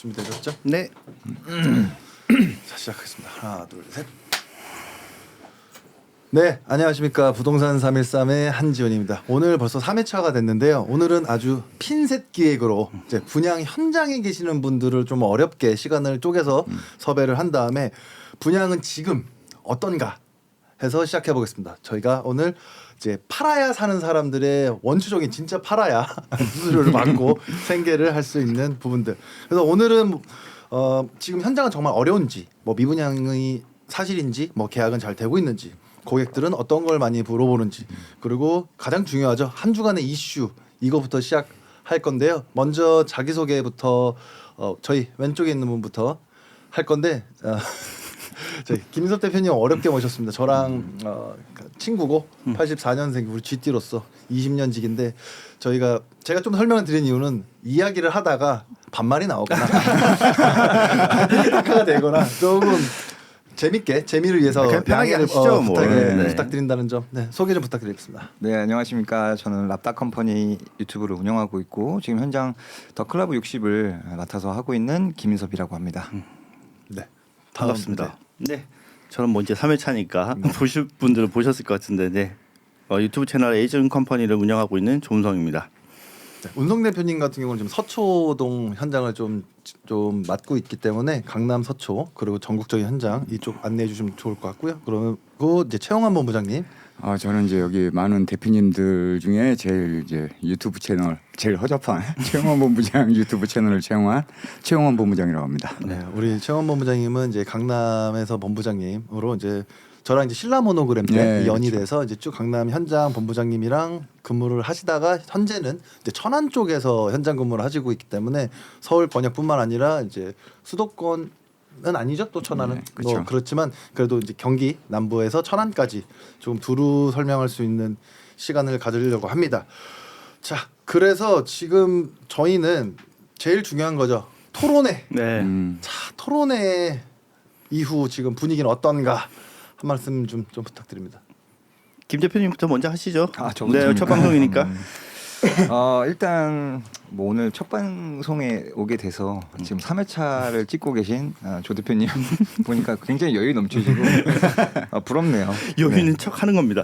준비되셨죠? 네. 자, 시작하겠습니다. 하나, 둘, 셋. 네, 안녕하십니까. 부동산 313의 한지훈입니다. 오늘 벌써 3회차가 됐는데요. 오늘은 아주 핀셋 기획으로 이제 분양 현장에 계시는 분들을 좀 어렵게 시간을 쪼개서 섭외를 한 다음에 분양은 지금 어떤가 해서 시작해 보겠습니다. 저희가 오늘 이제 팔아야 사는 사람들의 원초적인 진짜 팔아야 수수료를 받고 생계를 할 수 있는 부분들. 그래서 오늘은 지금 현장은 정말 어려운지, 뭐 미분양이 사실인지, 뭐 계약은 잘 되고 있는지, 고객들은 어떤 걸 많이 물어보는지, 그리고 가장 중요하죠, 한 주간의 이슈, 이거부터 시작할 건데요. 먼저 자기소개부터 저희 왼쪽에 있는 분부터 할 건데 저희 김인섭 대표님 어렵게 모셨습니다. 저랑 친구고 84년생 우리 쥐띠로서 20년 지기인데 제가 좀 설명을 드린 이유는 이야기를 하다가 반말이 나오거나 타카가 되거나 조금 재미를 위해서 편하게 하시죠, 뭐. 부탁드린다는 점, 소개 좀 부탁드리겠습니다. 네, 안녕하십니까. 저는 랍다컴퍼니 유튜브를 운영하고 있고 지금 현장 더 클럽 60을 맡아서 하고 있는 김인섭이라고 합니다. 네, 반갑습니다. 네. 저는 뭐 이제 3회차니까 보실 분들은 보셨을 것 같은데, 네. 유튜브 채널 에이전 컴퍼니를 운영하고 있는 조은성입니다. 네, 운성 대표님 같은 경우는 지금 서초동 현장을 좀 맡고 있기 때문에 강남 서초 그리고 전국적인 현장 이쪽 안내해 주시면 좋을 것 같고요. 그리고 이제 최영환 본부장님. 저는 이제 여기 많은 대표님들 중에 제일 이제 유튜브 채널 제일 허접한 최영환 본부장 유튜브 채널을 최영환 본부장이라고 합니다. 네, 우리 최영환 본부장님은 이제 강남에서 본부장님으로 이제 저랑 이제 신라 모노그램 때 연이 돼서 이제 쭉 강남 현장 본부장님이랑 근무를 하시다가 현재는 이제 천안 쪽에서 현장 근무를 하시고 있기 때문에 서울 번역뿐만 아니라 이제 수도권은 아니죠, 또 천안은 그렇죠. 그렇지만 그래도 이제 경기 남부에서 천안까지 좀 두루 설명할 수 있는 시간을 가지려고 합니다. 자, 그래서 지금 저희는 제일 중요한 거죠, 토론회. 네. 자, 토론회 이후 지금 분위기는 어떤가 한 말씀 좀 부탁드립니다. 김 대표님부터 먼저 하시죠. 저부터입니까? 네, 첫 방송이니까. 일단 뭐 오늘 첫 방송에 오게 돼서 지금 3회차를 찍고 계신 조 대표님 보니까 굉장히 여유 넘치시고 부럽네요. 여기 있는 네. 척 하는 겁니다.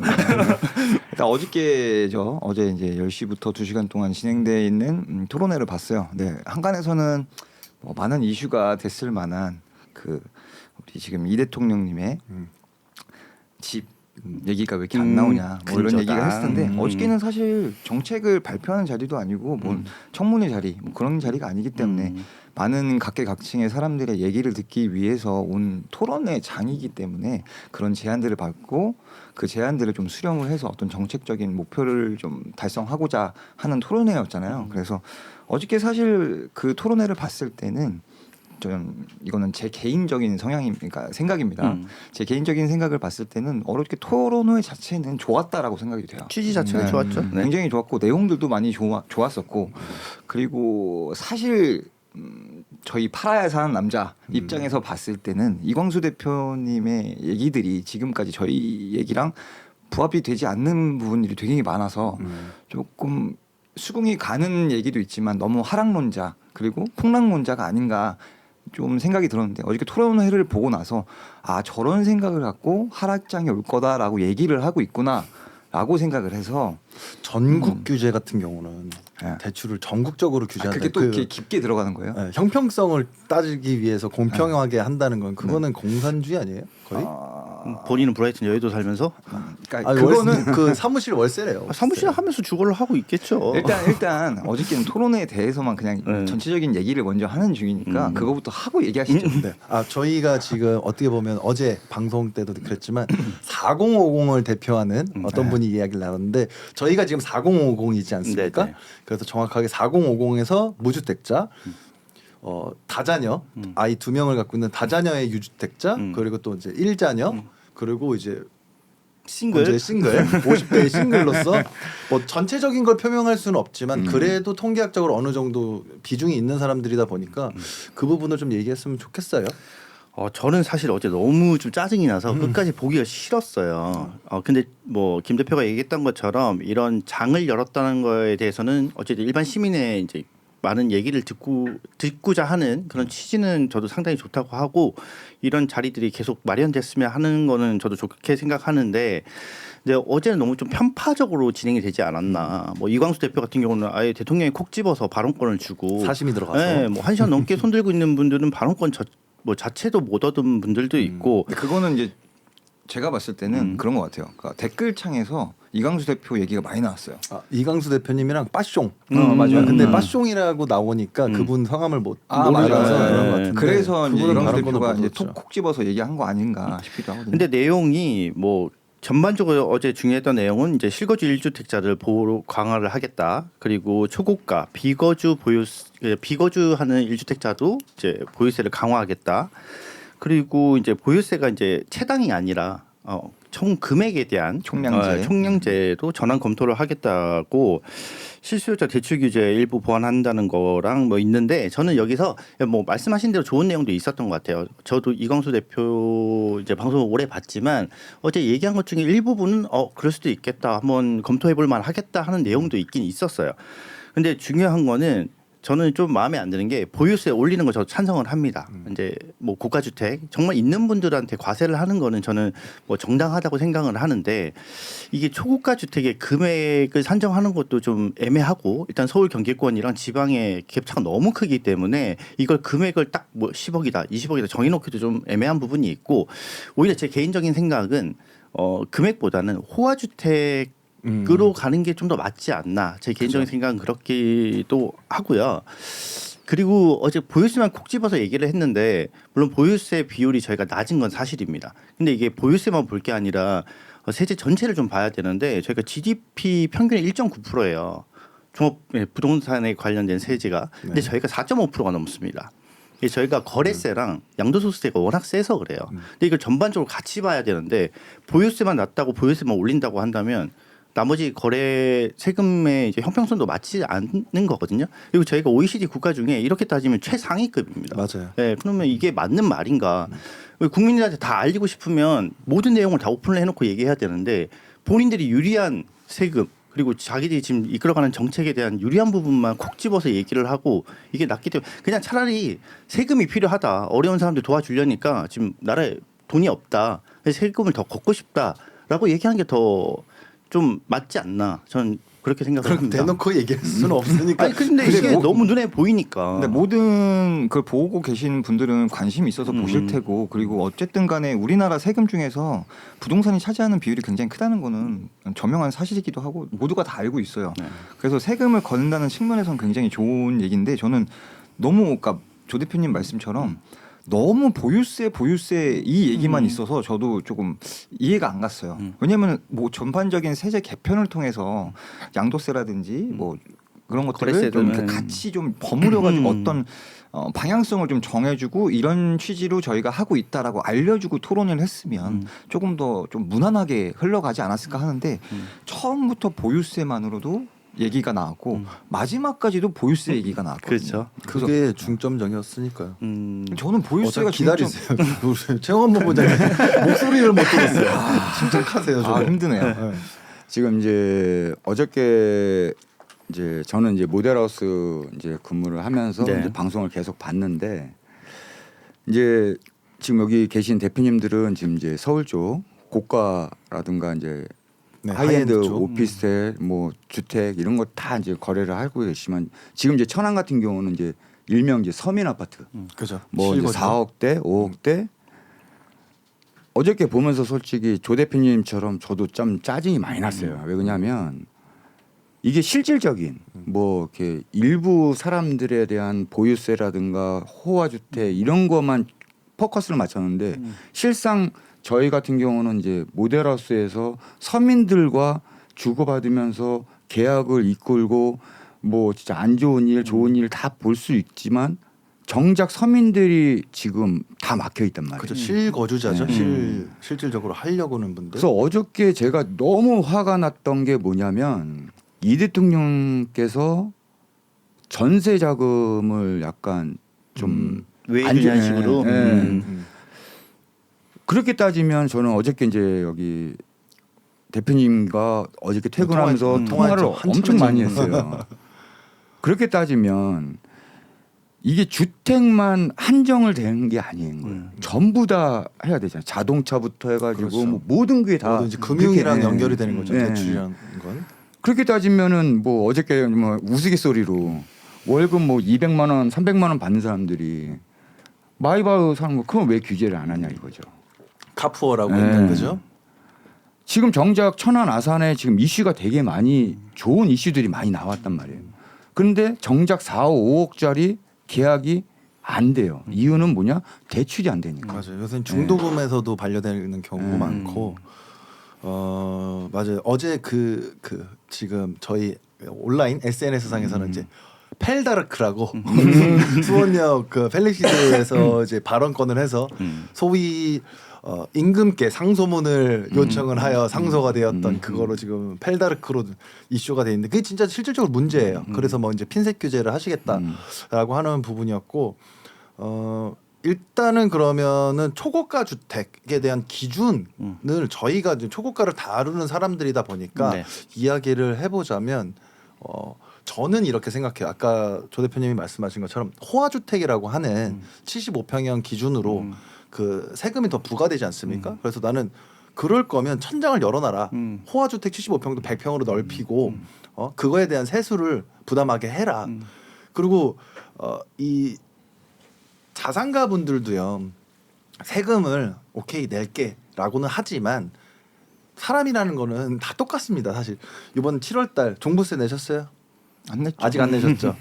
일단 어저께죠. 어제 이제 10시부터 2시간 동안 진행되어 있는 토론회를 봤어요. 네, 한간에서는 뭐 많은 이슈가 됐을 만한 우리 지금 이 대통령님의 집 얘기가 왜 이렇게 안 나오냐 뭐 이런 근저당. 얘기가 했을 텐데 어저께는 사실 정책을 발표하는 자리도 아니고 뭐 청문회 자리 뭐 그런 자리가 아니기 때문에 많은 각계각층의 사람들의 얘기를 듣기 위해서 온 토론회 장이기 때문에 그런 제안들을 받고 그 제안들을 좀 수렴을 해서 어떤 정책적인 목표를 좀 달성하고자 하는 토론회였잖아요. 그래서 어저께 사실 그 토론회를 봤을 때는 좀 이거는 제 개인적인 생각입니다. 제 개인적인 생각을 봤을 때는 어렵게 토론회 자체는 좋았다라고 생각이 돼요. 취지 자체가 좋았죠. 네. 굉장히 좋았고 내용들도 많이 좋았었고 그리고 사실 저희 팔아야 사는 남자 입장에서 봤을 때는 이광수 대표님의 얘기들이 지금까지 저희 얘기랑 부합이 되지 않는 부분들이 되게 많아서 조금 수긍이 가는 얘기도 있지만 너무 하락론자 그리고 폭락론자가 아닌가 좀 생각이 들었는데 어저께 토론회를 보고 나서 저런 생각을 갖고 하락장이 올 거다라고 얘기를 하고 있구나라고 생각을 해서 전국 규제 같은 경우는 네. 대출을 전국적으로 규제한다. 그게 또 이렇게 깊게 들어가는 거예요? 네, 형평성을 따지기 위해서 공평하게 한다는 건 그거는 공산주의 아니에요? 거의? 본인은 브라이튼 여의도 살면서 그러니까 그거는 그 사무실 월세래요. 사무실 하면서 주거를 하고 있겠죠. 일단 어저께는 토론회에 대해서만 그냥 전체적인 얘기를 먼저 하는 중이니까 그거부터 하고 얘기하시죠. 네. 저희가 지금 어떻게 보면 어제 방송 때도 그랬지만 4050을 대표하는 어떤 분이 이야기를 나눴는데 저희가 지금 4050이지 않습니까? 네네. 그래서 정확하게 4050에서 무주택자, 다자녀, 아이 2명을 갖고 있는 다자녀의 유주택자, 그리고 또 이제 1자녀, 그리고 이제 싱글 50대의 싱글로서 뭐 전체적인 걸 표명할 수는 없지만 그래도 통계학적으로 어느 정도 비중이 있는 사람들이다 보니까 그 부분을 좀 얘기했으면 좋겠어요. 저는 사실 어제 너무 좀 짜증이 나서 끝까지 보기가 싫었어요. 근데 뭐 김 대표가 얘기했던 것처럼 이런 장을 열었다는 거에 대해서는 어쨌든 일반 시민의 이제 많은 얘기를 듣고자 하는 그런 취지는 저도 상당히 좋다고 하고 이런 자리들이 계속 마련됐으면 하는 거는 저도 좋게 생각하는데 근데 어제는 너무 좀 편파적으로 진행이 되지 않았나. 뭐 이광수 대표 같은 경우는 아예 대통령이 콕 집어서 발언권을 주고 사심이 들어가서 네, 뭐 1시간 넘게 손들고 있는 분들은 발언권 뭐 자체도 못 얻은 분들도 있고 근데 그거는 이제 제가 봤을 때는 그런 것 같아요. 그러니까 댓글창에서 이광수 대표 얘기가 많이 나왔어요. 이광수 대표님이랑 빠숑. 맞아요. 근데 빠숑이라고 나오니까 그분 성함을 못 맞아요. 몰라서 그런 것 네. 같은데 그래서 이제 그분은 이광수 발언권을 대표가 못 이제 얻었죠. 톡 집어서 얘기한 거 아닌가 싶기도 하거든요. 근데 내용이 뭐 전반적으로 어제 중요했던 내용은 이제 실거주 1주택자를 보호 강화를 하겠다. 그리고 초고가 비거주하는 1주택자도 이제 보유세를 강화하겠다. 그리고 이제 보유세가 이제 채당이 아니라 총 금액에 대한 총량제. 총량제로 전환 검토를 하겠다고 실수요자 대출 규제 일부 보완한다는 거랑 뭐 있는데 저는 여기서 뭐 말씀하신 대로 좋은 내용도 있었던 것 같아요. 저도 이광수 대표 이제 방송을 오래 봤지만 어제 얘기한 것 중에 일부분은 그럴 수도 있겠다. 한번 검토해볼 만하겠다 하는 내용도 있긴 있었어요. 근데 중요한 거는 저는 좀 마음에 안 드는 게 보유세 올리는 거 저 찬성을 합니다. 이제 뭐 고가 주택 정말 있는 분들한테 과세를 하는 거는 저는 뭐 정당하다고 생각을 하는데 이게 초고가 주택의 금액을 산정하는 것도 좀 애매하고 일단 서울 경기권이랑 지방의 갭차가 너무 크기 때문에 이걸 금액을 딱 뭐 10억이다, 20억이다 정해놓기도 좀 애매한 부분이 있고 오히려 제 개인적인 생각은 금액보다는 호화 주택 으로 가는 게 좀 더 맞지 않나 제 개인적인 생각은 그렇기도 하고요. 그리고 어제 보유세만 콕 집어서 얘기를 했는데 물론 보유세 비율이 저희가 낮은 건 사실입니다. 근데 이게 보유세만 볼 게 아니라 세제 전체를 좀 봐야 되는데 저희가 GDP 평균이 1.9%예요. 종합 부동산에 관련된 세제가. 근데 저희가 4.5%가 넘습니다. 저희가 거래세랑 양도소득세가 워낙 세서 그래요. 근데 이걸 전반적으로 같이 봐야 되는데 보유세만 낮다고 보유세만 올린다고 한다면 나머지 거래 세금의 이제 형평성도 맞지 않는 거거든요. 그리고 저희가 OECD 국가 중에 이렇게 따지면 최상위급입니다. 맞아요. 네, 그러면 이게 맞는 말인가? 국민들한테 다 알리고 싶으면 모든 내용을 다 오픈을 해놓고 얘기해야 되는데 본인들이 유리한 세금 그리고 자기들이 지금 이끌어가는 정책에 대한 유리한 부분만 콕 집어서 얘기를 하고 이게 낫기 때문에 그냥 차라리 세금이 필요하다. 어려운 사람들 도와주려니까 지금 나라에 돈이 없다. 그래서 세금을 더 걷고 싶다라고 얘기하는 게 더 좀 맞지 않나. 저는 그렇게 생각을 그럼 합니다. 대놓고 얘기할 수는 없으니까. 아니 근데 이게 너무 눈에 보이니까. 근데 모든 그걸 보고 계신 분들은 관심이 있어서 보실 테고 그리고 어쨌든 간에 우리나라 세금 중에서 부동산이 차지하는 비율이 굉장히 크다는 거는 저명한 사실이기도 하고 모두가 다 알고 있어요. 그래서 세금을 걷는다는 측면에서는 굉장히 좋은 얘기인데 저는 너무 그러니까 조 대표님 말씀처럼 너무 보유세 이 얘기만 있어서 저도 조금 이해가 안 갔어요. 왜냐하면 뭐 전반적인 세제 개편을 통해서 양도세라든지 뭐 그런 것들을 좀 거래세들은 같이 좀 버무려가지고 어떤 방향성을 좀 정해주고 이런 취지로 저희가 하고 있다라고 알려주고 토론을 했으면 조금 더 좀 무난하게 흘러가지 않았을까 하는데 처음부터 보유세만으로도 얘기가 나왔고 마지막까지도 보유세 얘기가 나왔거든요. 그렇죠. 그래서 그게 중점적이었으니까요. 저는 보유세가 기다리세요. 최영원 본부장님 목소리를 못 들었어요. 침착하세요. 좀. 힘드네요. 네. 지금 이제 어저께 이제 저는 이제 모델하우스 이제 근무를 하면서 네. 이제 방송을 계속 봤는데 이제 지금 여기 계신 대표님들은 지금 이제 서울 쪽 고가라든가 이제 네, 하이엔드 쪽. 오피스텔 뭐 주택 이런 거 다 이제 거래를 하고 계시면 지금 이제 천안 같은 경우는 이제 일명 이제 서민 아파트 그죠. 뭐 이제 실거주. 4억대, 5억대 어저께 보면서 솔직히 조 대표님처럼 저도 좀 짜증이 많이 났어요. 왜 그러냐면 이게 실질적인 뭐 이렇게 일부 사람들에 대한 보유세라든가 호화 주택 이런 것만 포커스를 맞췄는데 실상 저희 같은 경우는 이제 모델하우스에서 서민들과 주고받으면서 계약을 이끌고 뭐 진짜 안 좋은 일, 좋은 일 다 볼 수 있지만 정작 서민들이 지금 다 막혀 있단 말이에요. 그죠. 실거주자죠. 실질적으로 하려고 하는 분들. 그래서 어저께 제가 너무 화가 났던 게 뭐냐면 이 대통령께서 전세 자금을 약간 좀 왜 안 이런 주네. 식으로? 예. 그렇게 따지면 저는 어저께 이제 여기 대표님과 어저께 퇴근하면서 통화했죠. 통화를 한참 엄청 많이 했죠. 했어요. 그렇게 따지면 이게 주택만 한정을 된 게 아닌 거예요. 전부 다 해야 되잖아요. 자동차부터 해가지고 그렇죠. 뭐 모든 게 다 모든 이제 금융이랑 그렇게, 연결이 되는 거죠. 네. 대출이라는 건. 그렇게 따지면은 뭐 어저께 뭐 우스갯소리로 월급 뭐 200만 원, 300만 원 받는 사람들이 마이바흐 사는 거 그건 왜 규제를 안 하냐 이거죠. 카푸어라고 네. 있는 거죠. 지금 정작 천안 아산에 지금 이슈가 되게 많이 좋은 이슈들이 많이 나왔단 말이에요. 그런데 정작 4, 5억짜리 계약이 안 돼요. 이유는 뭐냐? 대출이 안 되니까. 맞아요. 요새 중도금에서도 반려되는 경우가 음. 많고, 맞아요. 어제 그 지금 저희 온라인 SNS 상에서는 이제 펠다르크라고 수원역 그 펠리시드에서 이제 발언권을 해서 소위 임금께 상소문을 요청을 하여 상소가 되었던 그거로 지금 펠다르크로 이슈가 돼 있는데 그게 진짜 실질적으로 문제예요. 그래서 뭐 이제 핀셋 규제를 하시겠다라고 하는 부분이었고 일단은 그러면은 초고가 주택에 대한 기준을 저희가 이제 초고가를 다루는 사람들이다 보니까 네. 이야기를 해보자면 저는 이렇게 생각해요. 아까 조 대표님이 말씀하신 것처럼 호화주택이라고 하는 75평형 기준으로 그 세금이 더 부과되지 않습니까? 그래서 나는 그럴 거면 천장을 열어놔라. 호화주택 75평도 100평으로 넓히고 그거에 대한 세수를 부담하게 해라. 그리고 이 자산가 분들도요. 세금을 오케이 낼게라고는 하지만 사람이라는 거는 다 똑같습니다. 사실 이번 7월달 종부세 내셨어요? 안 냈죠. 아직 안 내셨죠.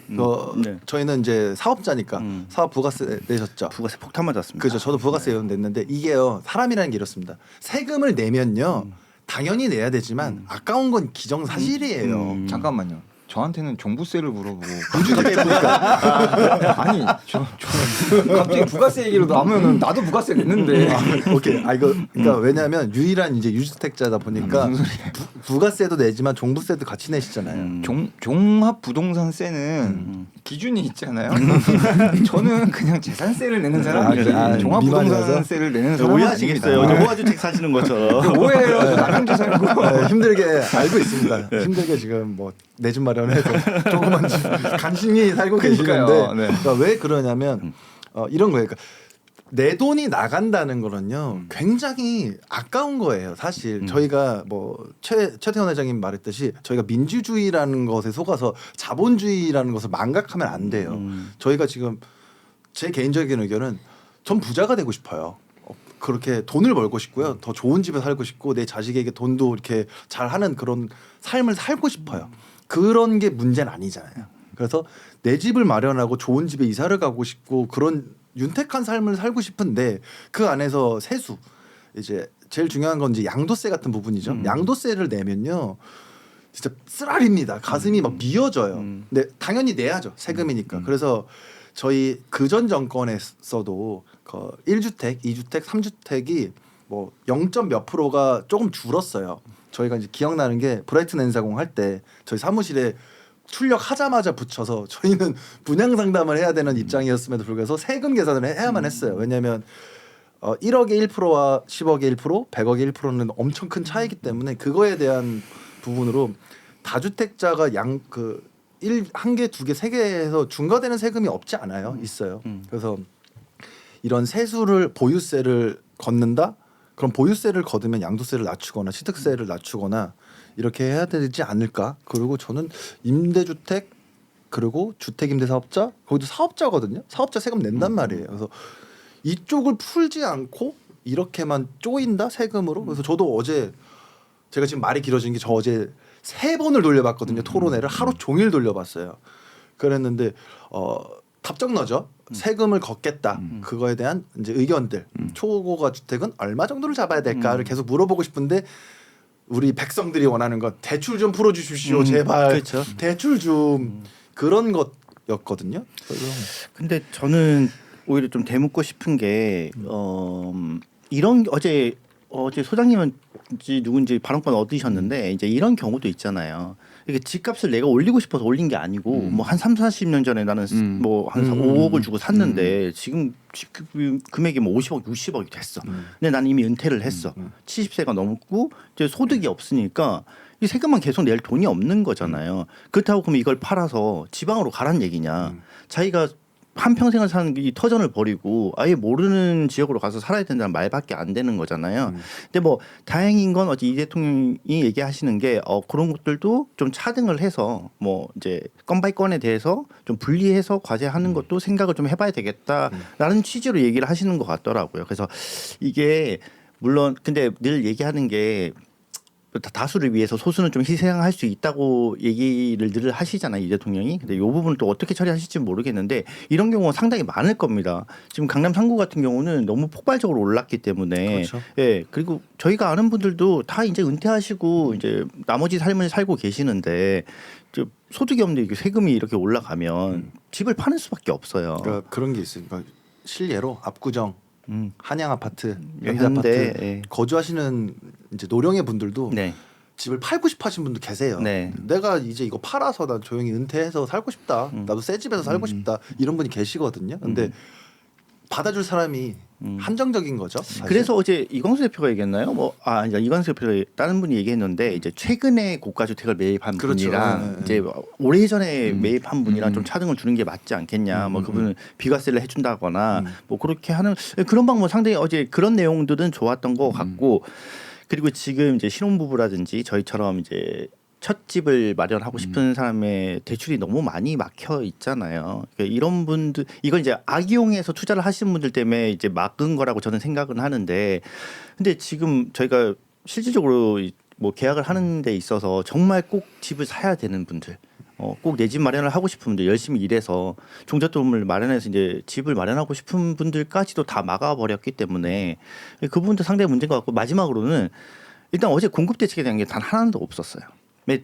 네. 저희는 이제 사업자니까 사업 부가세 내셨죠. 부가세 폭탄 맞았습니다. 그죠. 저도 부가세 냈는데 이게요. 사람이라는 게 이렇습니다. 세금을 내면요. 당연히 내야 되지만 아까운 건 기정사실이에요. 잠깐만요. 저한테는 종부세를 물어보고 부주택자니까 아니 저 갑자기 부가세 얘기로 나오면은 나도 부가세 냈는데 오케이. 이거 그러니까 왜냐하면 유일한 이제 유주택자다 보니까 부가세도 내지만 종부세도 같이 내시잖아요. 종합 부동산세는 기준이 있잖아요. 저는 그냥 재산세를 내는 사람이에요. 종합 부동산세를 내는 사람 오해하시겠어요. 호화주택 사시는 것처럼. 오해해요. 저 남양주 살고. 힘들게 알고 있습니다. 힘들게 지금 뭐 내 집 마련해서 조그만 집 간신히 살고 그러니까요. 계시는데 네. 그러니까 왜 그러냐면 이런 거예요. 그러니까 내 돈이 나간다는 거는요 굉장히 아까운 거예요. 사실 저희가 뭐 최태원 회장님 말했듯이 저희가 민주주의라는 것에 속아서 자본주의라는 것을 망각하면 안 돼요. 저희가 지금 제 개인적인 의견은 전 부자가 되고 싶어요. 그렇게 돈을 벌고 싶고요. 더 좋은 집에 살고 싶고 내 자식에게 돈도 이렇게 잘하는 그런 삶을 살고 싶어요. 그런 게 문제는 아니잖아요. 그래서 내 집을 마련하고 좋은 집에 이사를 가고 싶고 그런 윤택한 삶을 살고 싶은데 그 안에서 세수 이제 제일 중요한 건 이제 양도세 같은 부분이죠. 양도세를 내면요. 진짜 쓰라립니다. 가슴이 막 미어져요. 근데 당연히 내야죠. 세금이니까. 그래서 저희 그전 정권에서도 그 1주택, 2주택, 3주택이 뭐 0. 몇 프로가 조금 줄었어요. 저희가 이제 기억나는 게 브라이튼 N사공 할 때 저희 사무실에 출력하자마자 붙여서 저희는 분양 상담을 해야 되는 입장이었음에도 불구하고 세금 계산을 해야만 했어요. 왜냐하면 1억의 1%와 10억의 1%, 100억의 1%는 엄청 큰 차이기 때문에 그거에 대한 부분으로 다주택자가 한 개, 두 개, 세 개에서 중과되는 세금이 없지 않아요. 있어요. 그래서 이런 세수를 보유세를 걷는다. 그럼 보유세를 거두면 양도세를 낮추거나 취득세를 낮추거나 이렇게 해야 되지 않을까? 그리고 저는 임대주택 그리고 주택임대사업자 거기도 사업자거든요. 사업자 세금 낸단 말이에요. 그래서 이쪽을 풀지 않고 이렇게만 쪼인다 세금으로. 그래서 저도 어제 제가 지금 말이 길어진 게 저 어제 3번을 돌려봤거든요. 토론회를 하루 종일 돌려봤어요. 그랬는데 답정너죠. 세금을 걷겠다. 그거에 대한 이제 의견들. 초고가 주택은 얼마 정도를 잡아야 될까를 계속 물어보고 싶은데 우리 백성들이 원하는 건 대출 좀 풀어주십시오. 제발. 그렇죠. 대출 좀 그런 것였거든요. 그래서 근데 저는 오히려 좀 되묻고 싶은 게 이런 어제 소장님인지 누군지 발언권 얻으셨는데 이제 이런 경우도 있잖아요. 이게 집값을 내가 올리고 싶어서 올린 게 아니고 뭐 한 30-40년 전에 나는 뭐 한 5억을 주고 샀는데 지금 집 금액이 뭐 50억, 60억이 됐어. 근데 나는 이미 은퇴를 했어. 70세가 넘었고 이제 소득이 없으니까 이 세금만 계속 낼 돈이 없는 거잖아요. 그렇다고 그러면 이걸 팔아서 지방으로 가란 얘기냐? 자기가 한 평생을 사는 이 터전을 버리고 아예 모르는 지역으로 가서 살아야 된다는 말밖에 안 되는 거잖아요. 근데 뭐 다행인 건 어제 이 대통령이 얘기하시는 게 그런 것들도 좀 차등을 해서 뭐 이제 건 바이 건에 대해서 좀 분리해서 과제하는 것도 생각을 좀 해봐야 되겠다라는 취지로 얘기를 하시는 것 같더라고요. 그래서 이게 물론 근데 늘 얘기하는 게 다수를 위해서 소수는 좀 희생할 수 있다고 얘기를 늘 하시잖아요, 이 대통령이. 근데 이 부분을 또 어떻게 처리하실지 모르겠는데 이런 경우가 상당히 많을 겁니다. 지금 강남 3구 같은 경우는 너무 폭발적으로 올랐기 때문에 그렇죠. 예, 그리고 저희가 아는 분들도 다 이제 은퇴하시고 이제 나머지 삶을 살고 계시는데 소득이 없는데 이게 세금이 이렇게 올라가면 집을 파는 수밖에 없어요. 그러니까 그런 게 있어요. 그러니까 실례로 압구정 한양 아파트, 현대, 현대 아파트 예. 거주하시는 이제 노령의 분들도 네. 집을 팔고 싶어 하시는 분도 계세요. 네. 내가 이제 이거 팔아서 나 조용히 은퇴해서 살고 싶다. 나도 새 집에서 살고 싶다. 이런 분이 계시거든요. 근데 받아줄 사람이 한정적인 거죠. 사실. 그래서 어제 이광수 대표가 얘기했나요? 이광수 대표가 다른 분이 얘기했는데 이제 최근에 고가 주택을 매입한 그렇죠. 분이랑 네. 이제 오래 전에 매입한 분이랑 좀 차등을 주는 게 맞지 않겠냐. 뭐 그분은 비과세를 해준다거나 뭐 그렇게 하는 그런 방법 상당히 어제 그런 내용들은 좋았던 것 같고 그리고 지금 이제 신혼부부라든지 저희처럼 이제 첫 집을 마련하고 싶은 사람의 대출이 너무 많이 막혀 있잖아요. 그러니까 이런 분들 이걸 이제 악용해서 투자를 하시는 분들 때문에 이제 막은 거라고 저는 생각은 하는데, 근데 지금 저희가 실질적으로 뭐 계약을 하는 데 있어서 정말 꼭 집을 사야 되는 분들, 꼭 내 집 마련을 하고 싶은 분들, 열심히 일해서 종잣돈을 마련해서 이제 집을 마련하고 싶은 분들까지도 다 막아버렸기 때문에 그 부분도 상당히 문제인 것 같고, 마지막으로는 일단 어제 공급 대책에 대한 게 단 하나도 없었어요.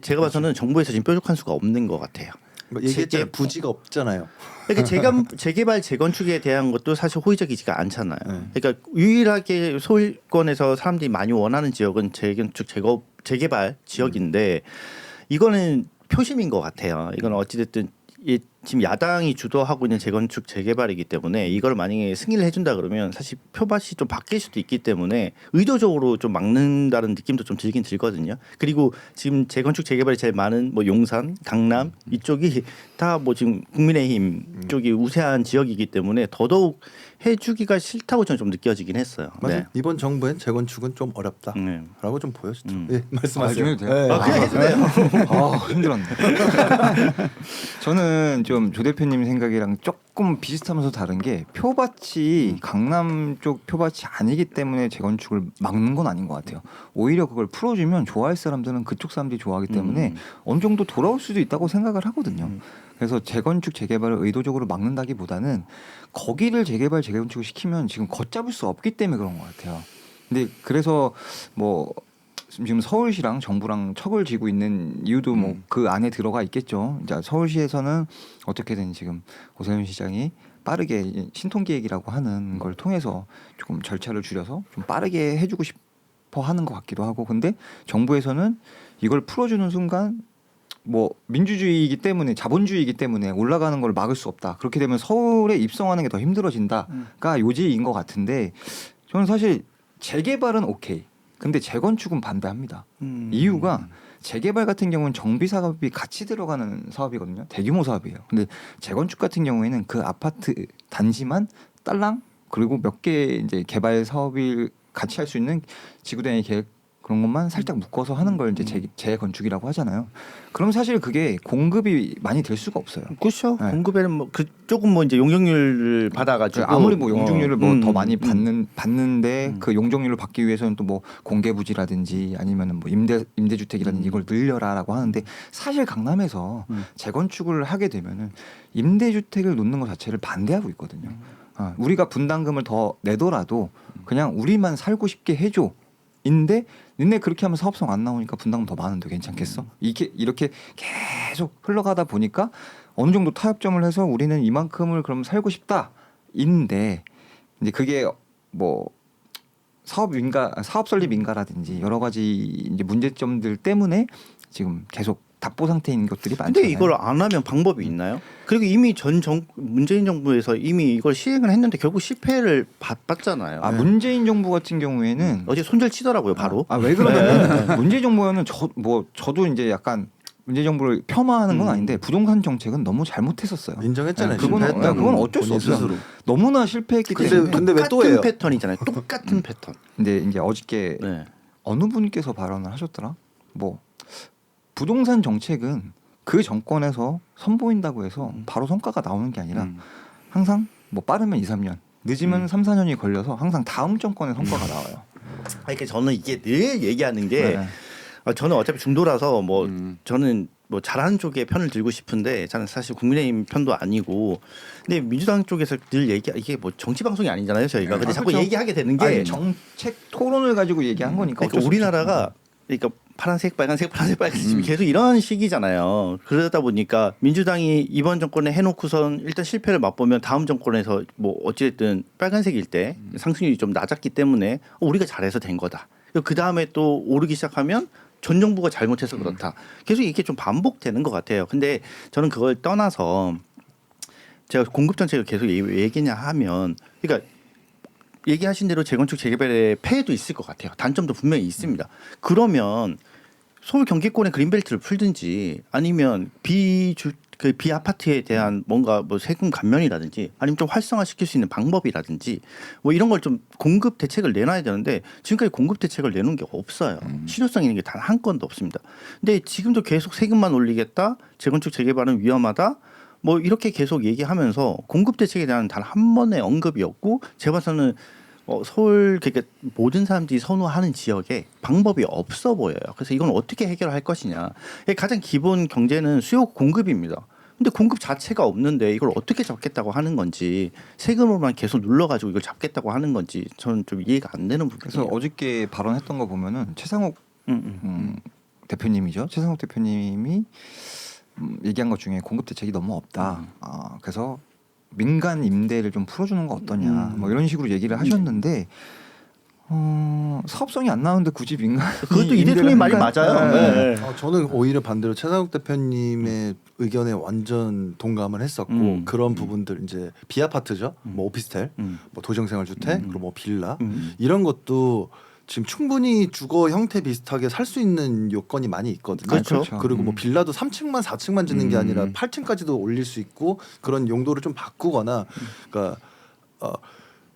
제가 봐서는 정부에서 지금 뾰족한 수가 없는 것 같아요. 뭐 얘기했잖아요. 부지가 없잖아요. 그러니까 재개발 재건축에 대한 것도 사실 호의적이지가 않잖아요. 그러니까 유일하게 소유권에서 사람들이 많이 원하는 지역은 재건축 재개발 지역인데 이거는 표심인 것 같아요. 이건 어찌됐든 지금 야당이 주도하고 있는 재건축 재개발이기 때문에 이걸 만약에 승인을 해준다 그러면 사실 표밭이 좀 바뀔 수도 있기 때문에 의도적으로 좀 막는다는 느낌도 좀 들긴 들거든요. 그리고 지금 재건축 재개발이 제일 많은 뭐 용산, 강남 이쪽이 다 뭐 지금 국민의힘 쪽이 우세한 지역이기 때문에 더더욱 해주기가 싫다고 저는 좀 느껴지긴 했어요. 맞아요. 네. 이번 정부엔 재건축은 좀 어렵다라고 좀 보여지죠. 예, 말씀하세요. 아, 해도 돼요? 네. 그냥 해도 돼요. 힘들었네. 저는 좀 조 대표님 생각이랑 조금 비슷하면서 다른 게 표밭이 강남 쪽 표밭이 아니기 때문에 재건축을 막는 건 아닌 것 같아요. 오히려 그걸 풀어주면 좋아할 사람들은 그쪽 사람들이 좋아하기 때문에 어느 정도 돌아올 수도 있다고 생각을 하거든요. 그래서 재건축 재개발을 의도적으로 막는다기보다는 거기를 재건축을 시키면 지금 걷잡을 수 없기 때문에 그런 것 같아요. 근데 그래서 뭐 지금 서울시랑 정부랑 척을 쥐고 있는 이유도 뭐 그 안에 들어가 있겠죠. 이제 서울시에서는 어떻게든 지금 오세훈 시장이 빠르게 신통기획이라고 하는 걸 통해서 조금 절차를 줄여서 좀 빠르게 해주고 싶어 하는 것 같기도 하고, 근데 정부에서는 이걸 풀어주는 순간 뭐 민주주의이기 때문에 자본주의이기 때문에 올라가는 걸 막을 수 없다. 그렇게 되면 서울에 입성하는 게 더 힘들어진다가 요지인 것 같은데, 저는 사실 재개발은 오케이. 근데 재건축은 반대합니다. 이유가 재개발 같은 경우는 정비 사업이 같이 들어가는 사업이거든요. 대규모 사업이에요. 근데 재건축 같은 경우에는 그 아파트 단지만 딸랑 그리고 몇 개 이제 개발 사업을 같이 할 수 있는 지구단위 계획 그런 것만 살짝 묶어서 하는 걸 이제 재건축이라고 하잖아요. 그럼 사실 그게 공급이 많이 될 수가 없어요. 그렇죠. 네. 공급에는 뭐 그쪽은 뭐 이제 용적률을 받아가지고 아무리 뭐 용적률을 뭐 더 많이 받는 받는데 그 용적률을 받기 위해서는 또 뭐 공개부지라든지 아니면은 뭐 임대주택이라든지 이걸 늘려라라고 하는데, 사실 강남에서 재건축을 하게 되면은 임대주택을 놓는 것 자체를 반대하고 있거든요. 우리가 분담금을 더 내더라도 그냥 우리만 살고 싶게 해줘. 인데 니네 그렇게 하면 사업성 안 나오니까 분담금 더 많은데 괜찮겠어? 이렇게 계속 흘러가다 보니까 어느 정도 타협점을 해서 우리는 이만큼을 그럼 살고 싶다. 인데 이제 그게 뭐 사업 설립 인가라든지 여러 가지 이제 문제점들 때문에 지금 계속 답보 상태인 것들이 많잖아요. 근데 이걸 안 하면 방법이 있나요? 그리고 이미 문재인 정부에서 이미 이걸 시행을 했는데 결국 실패를 봤잖아요. 문재인 정부 같은 경우에는 어제 손절 치더라고요, 바로. 왜 그러냐면 문재인 정부는 저도 이제 약간 문재인 정부를 폄하하는 건 아닌데 부동산 정책은 너무 잘못했었어요. 인정했잖아요. 그건 어쩔 수 없어요. 스스로. 너무나 실패했기 때문에. 근데 왜 또 똑같은 해요? 패턴이잖아요. 똑같은 패턴. 근데 이제 어저께 네. 어느 분께서 발언을 하셨더라. 뭐 부동산 정책은 그 정권에서 선보인다고 해서 바로 성과가 나오는 게 아니라 항상 뭐 빠르면 2, 3년, 늦으면 3, 4년이 걸려서 항상 다음 정권의 성과가 나와요. 그러니까 저는 이게 늘 얘기하는 게 네. 저는 어차피 중도라서 뭐 저는 뭐 잘하는 쪽에 편을 들고 싶은데 저는 사실 국민의힘 편도 아니고 근데 민주당 쪽에서 늘 이게 뭐 정치 방송이 아니잖아요 저희가 근데 자꾸 그렇죠. 얘기하게 되는 게 정책 토론을 가지고 얘기한 거니까 그러니까 어쩔 수 우리나라가 그러니까 파란색 빨간색 지금 계속 이런 식이잖아요. 그러다 보니까 민주당이 이번 정권에 해놓고선 일단 실패를 맛보면 다음 정권에서 뭐 어찌됐든 빨간색일 때 상승률이 좀 낮았기 때문에 우리가 잘해서 된 거다. 그 다음에 또 오르기 시작하면 전 정부가 잘못해서 그렇다. 계속 이게 좀 반복되는 것 같아요. 근데 저는 그걸 떠나서 제가 공급 정책을 계속 얘기냐 하면 그러니까 얘기하신 대로 재건축 재개발의 폐해도 있을 것 같아요. 단점도 분명히 있습니다. 그러면 서울 경기권의 그린벨트를 풀든지 아니면 비아파트에 대한 뭔가 뭐 세금 감면이라든지 아니면 좀 활성화시킬 수 있는 방법이라든지 뭐 이런 걸 좀 공급 대책을 내놔야 되는데 지금까지 공급 대책을 내놓은 게 없어요. 실효성 있는 게 단 한 건도 없습니다. 근데 지금도 계속 세금만 올리겠다. 재건축 재개발은 위험하다. 뭐 이렇게 계속 얘기하면서 공급 대책에 대한 단 한 번의 언급이 없고 제가 봐서는 서울 그러니까 모든 사람들이 선호하는 지역에 방법이 없어 보여요. 그래서 이건 어떻게 해결할 것이냐. 가장 기본 경제는 수요 공급입니다. 근데 공급 자체가 없는데 이걸 어떻게 잡겠다고 하는 건지 세금으로만 계속 눌러가지고 이걸 잡겠다고 하는 건지 저는 좀 이해가 안 되는 부분이에요. 그래서 어저께 발언했던 거 보면은 최상욱 대표님이죠. 최상욱 대표님이 얘기한 것 중에 공급 대책이 너무 없다. 그래서 민간 임대를 좀 풀어주는 거 어떠냐. 뭐 이런 식으로 얘기를 하셨는데 사업성이 안 나오는데 굳이 민간 그것도 이 대통령 말이 맞아요. 네. 저는 오히려 반대로 최상욱 대표님의 의견에 완전 동감을 했었고 그런 부분들 이제 비아파트죠, 뭐 오피스텔, 뭐 도정생활주택, 그리고 뭐 빌라 이런 것도 지금 충분히 주거 형태 비슷하게 살 수 있는 요건이 많이 있거든요. 그렇죠. 그리고 뭐 빌라도 3층만 4층만 짓는 게 아니라 8층까지도 올릴 수 있고 그런 용도를 좀 바꾸거나 그러니까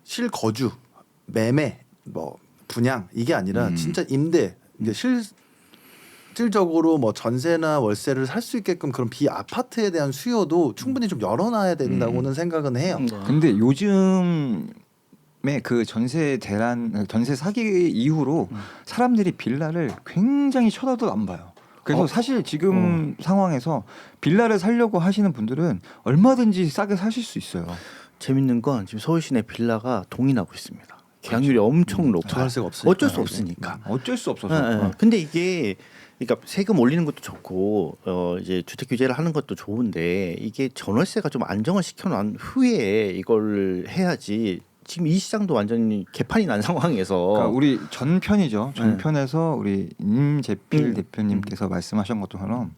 실거주, 매매, 뭐 분양 이게 아니라 진짜 임대 이게 실질적으로 뭐 전세나 월세를 살 수 있게끔 그런 비아파트에 대한 수요도 충분히 좀 열어놔야 된다고는 생각은 해요. 근데 요즘에 그 전세 대란, 전세 사기 이후로 사람들이 빌라를 굉장히 쳐다도 안 봐요. 그래서 사실 지금 상황에서 빌라를 살려고 하시는 분들은 얼마든지 싸게 사실 수 있어요. 재밌는 건 지금 서울 시내 빌라가 동이 나고 있습니다. 계약률이 엄청 높아요. 전월세가 없으니까. 어쩔 수 없으니까. 어쩔 수 없어서. 근데 이게 그러니까 세금 올리는 것도 좋고 이제 주택 규제를 하는 것도 좋은데 이게 전월세가 좀 안정을 시켜놓은 후에 이걸 해야지. 지금 이 시장도 완전히 개판이 난 상황에서 그러니까 우리 전편이죠. 전편에서 우리 임재필 대표님께서 말씀하신 것처럼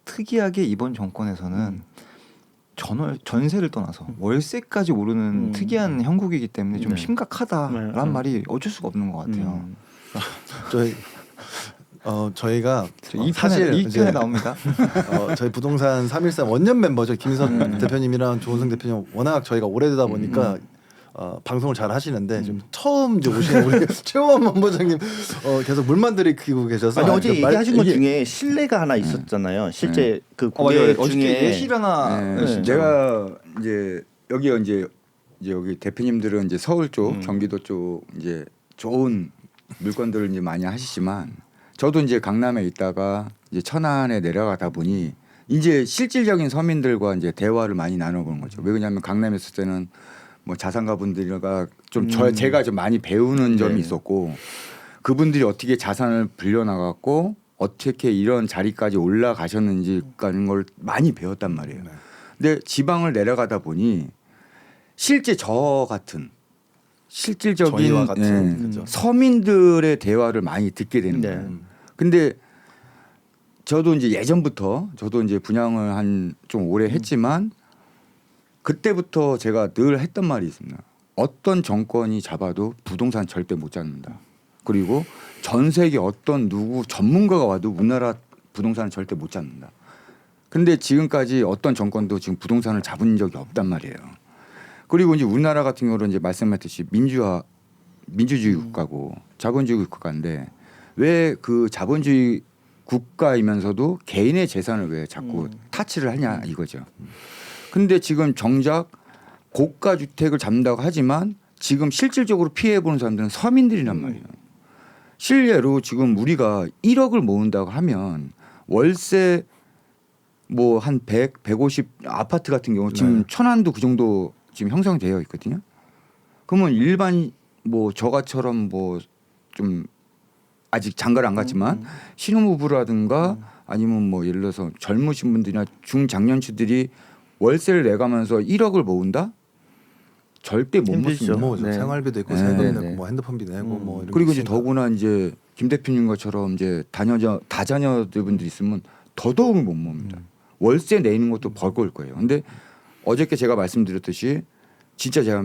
특이하게 이번 정권에서는 전세를 떠나서 월세까지 오르는 특이한 형국이기 때문에 좀 심각하다라는 말이 어쩔 수가 없는 것 같아요. 저희가 이 사실 편에 이제 나옵니다. 저희 부동산 313 원년 멤버죠. 김희선 대표님이랑 조은성 대표님 워낙 저희가 오래되다 보니까 방송을 잘 하시는데 지금 처음 이제 오시는 우리 최호원 본부장님 계속 물만 들이키고 계셔서 아니 어제 얘기하신 것 이게- 중에 실내가 하나 있었잖아요. 실제 그 맞아요. 고객 어저께 중에 예실 하나 내가 이제 여기 대표님들은 이제 서울 쪽, 경기도 쪽 이제 좋은 물건들을 이제 많이 하시지만 저도 이제 강남에 있다가 이제 천안에 내려가다 보니 이제 실질적인 서민들과 이제 대화를 많이 나눠보는 거죠. 왜 그러냐면 강남에 있을 때는 뭐 자산가 분들과 좀 제가 좀 많이 배우는 점이 있었고 그분들이 어떻게 자산을 불려나갔고 어떻게 이런 자리까지 올라가셨는지 하는 걸 많이 배웠단 말이에요. 근데 지방을 내려가다 보니 실제 저 같은 실질적인 저희와 같은, 그죠. 서민들의 대화를 많이 듣게 되는 네. 거예요. 근데 저도 이제 예전부터 저도 이제 분양을 한 좀 오래 했지만 그때부터 제가 늘 했던 말이 있습니다. 어떤 정권이 잡아도 부동산 절대 못 잡는다. 그리고 전 세계 어떤 누구 전문가가 와도 우리나라 부동산을 절대 못 잡는다. 근데 지금까지 어떤 정권도 지금 부동산을 잡은 적이 없단 말이에요. 그리고 이제 우리나라 같은 경우는 이제 말씀하셨듯이 민주주의 국가고 자본주의 국가인데 왜 그 자본주의 국가이면서도 개인의 재산을 왜 자꾸 타치를 하냐 이거죠. 근데 지금 정작 고가 주택을 잡는다고 하지만 지금 실질적으로 피해 보는 사람들은 서민들이란 말이에요. 실례로 지금 우리가 1억을 모은다고 하면 월세 뭐 한 100, 150 아파트 같은 경우 지금 천안도 그 정도 지금 형성되어 있거든요. 그러면 일반 뭐 저가처럼 뭐 좀 아직 장가를 안 갔지만 신혼부부라든가 아니면 뭐 예를 들어서 젊으신 분들이나 중장년층들이 월세를 내가면서 1억을 모은다? 절대 못 힘들죠. 모습니다. 뭐죠. 네. 생활비도 있고 네. 세금 네, 내고 네. 뭐 핸드폰비 내고 뭐 이런 그리고 게 이제 더구나 이제 김 대표님 것처럼 이제 다자녀들 분들 있으면 더더욱 못 봅니다. 월세 내는 것도 버거울 거예요. 근데 어저께 제가 말씀드렸듯이 진짜 제가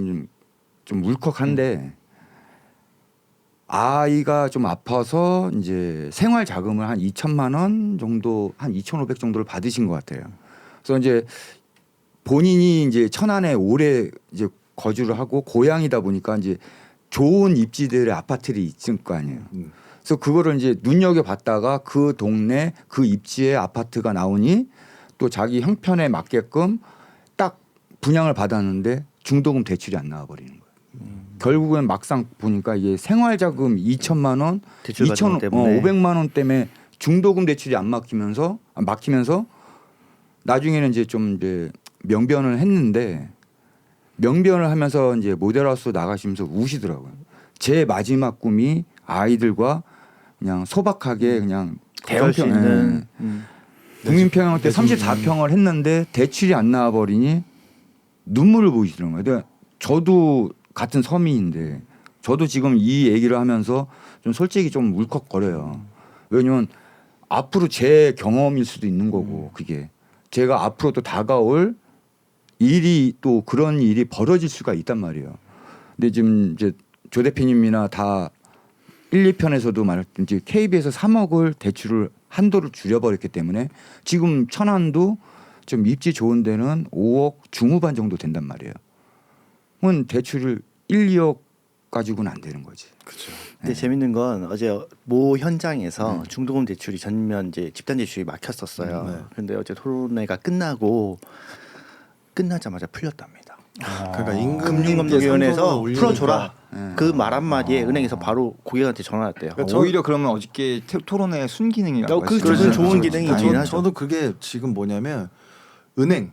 좀 울컥한데 아이가 좀 아파서 이제 생활 자금을 한 2천만 원 정도 한 2,500 정도를 받으신 것 같아요. 그래서 이제 본인이 이제 천안에 오래 이제 거주를 하고 고향이다 보니까 이제 좋은 입지들의 아파트들이 있을 거 아니에요. 그래서 그거를 이제 눈여겨 봤다가 그 동네 그 입지에 아파트가 나오니 또 자기 형편에 맞게끔 딱 분양을 받았는데 중도금 대출이 안 나와 버리는 거예요. 결국엔 막상 보니까 이게 생활자금 2천만 원, 대출 받은 것 때문에. 500만 원 때문에 중도금 대출이 안 막히면서 나중에는 이제 좀 이제 명변을 했는데 명변을 하면서 이제 모델하우스 나가시면서 우시더라고요. 제 마지막 꿈이 아이들과 그냥 소박하게 그냥 대할 수 있는 국민평양 때 34평을 했는데 대출이 안 나와 버리니 눈물을 보이시더라고요. 근데 저도 같은 서민인데 저도 지금 이 얘기를 하면서 좀 솔직히 좀 울컥거려요. 왜냐면 앞으로 제 경험일 수도 있는 거고 그게 제가 앞으로 또 다가올 일이 또 그런 일이 벌어질 수가 있단 말이에요. 근데 지금 이제 조 대표님이나 다 1, 2편에서도 말했듯이 KB에서 3억을 대출을 한도를 줄여버렸기 때문에 지금 천안도 좀 입지 좋은 데는 5억 중후반 정도 된단 말이에요. 그건 대출을 1, 2억 가지고는 안 되는 거지. 그렇죠. 근데 재밌는 건 어제 모 현장에서 중도금 대출이 전면 이제 집단 대출이 막혔었어요. 네. 근데 어제 토론회가 끝나자마자 풀렸답니다. 그러니까 임금 금융감독위원회에서 풀어줘라. 네. 그 말 한마디에 은행에서 바로 고객한테 전화했대요. 그러니까 오히려 그러면 어저께 토론회 순기능이라고 그건 하시죠. 좋은 기능이긴 저, 하죠. 저도 그게 지금 뭐냐면 은행,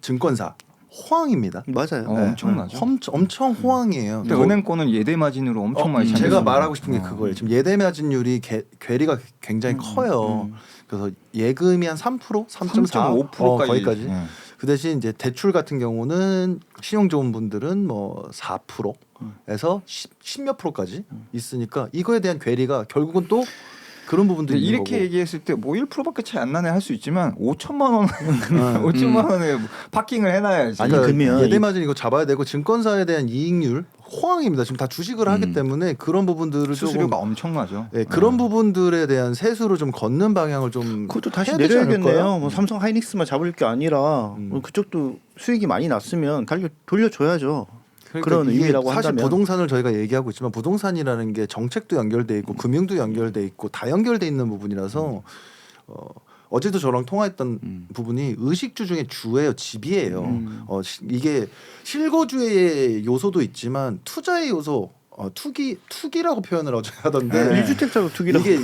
증권사 호황입니다. 맞아요. 어, 네. 엄청나죠. 엄청 호황이에요. 근데 은행권은 예대 마진으로 엄청 많이 제가 챙겨줍니다. 말하고 싶은 게 그거예요. 지금 예대 마진율이 괴리가 굉장히 커요. 그래서 예금이 한 3%, 3.4, 3.5%까지. 거기까지. 예. 그 대신 이제 대출 같은 경우는 신용 좋은 분들은 뭐 4%에서 10몇 프로까지 있으니까 이거에 대한 괴리가 결국은 또 그런 부분도 근데 있는 이렇게 거고. 얘기했을 때 뭐 1%밖에 차이 안 나네 할 수 있지만 5천만 원 5천만 원에 파킹을 해놔야지. 아니, 그러니까 그러면 예대 마진 이거 잡아야 되고 증권사에 대한 이익률 호황입니다. 지금 다 주식을 하기 때문에 그런 부분들을 수수료가 조금 엄청나죠. 네, 그런 부분들에 대한 세수를 좀 걷는 방향을 좀 그것도 다시 해야 되지 내려야겠네요. 않을까요? 뭐 삼성 하이닉스만 잡을 게 아니라 그쪽도 수익이 많이 났으면 돌려줘야죠. 그러니까 그런 이게 의미라고 사실 한다면. 부동산을 저희가 얘기하고 있지만 부동산이라는 게 정책도 연결돼 있고 금융도 연결돼 있고 다 연결돼 있는 부분이라서 어제도 저랑 통화했던 부분이 의식주 중에 주예요, 집이에요. 이게 실거주의 요소도 있지만 투자의 요소, 투기라고 표현을 어제 하던데 1주택자로 투기라고. 이게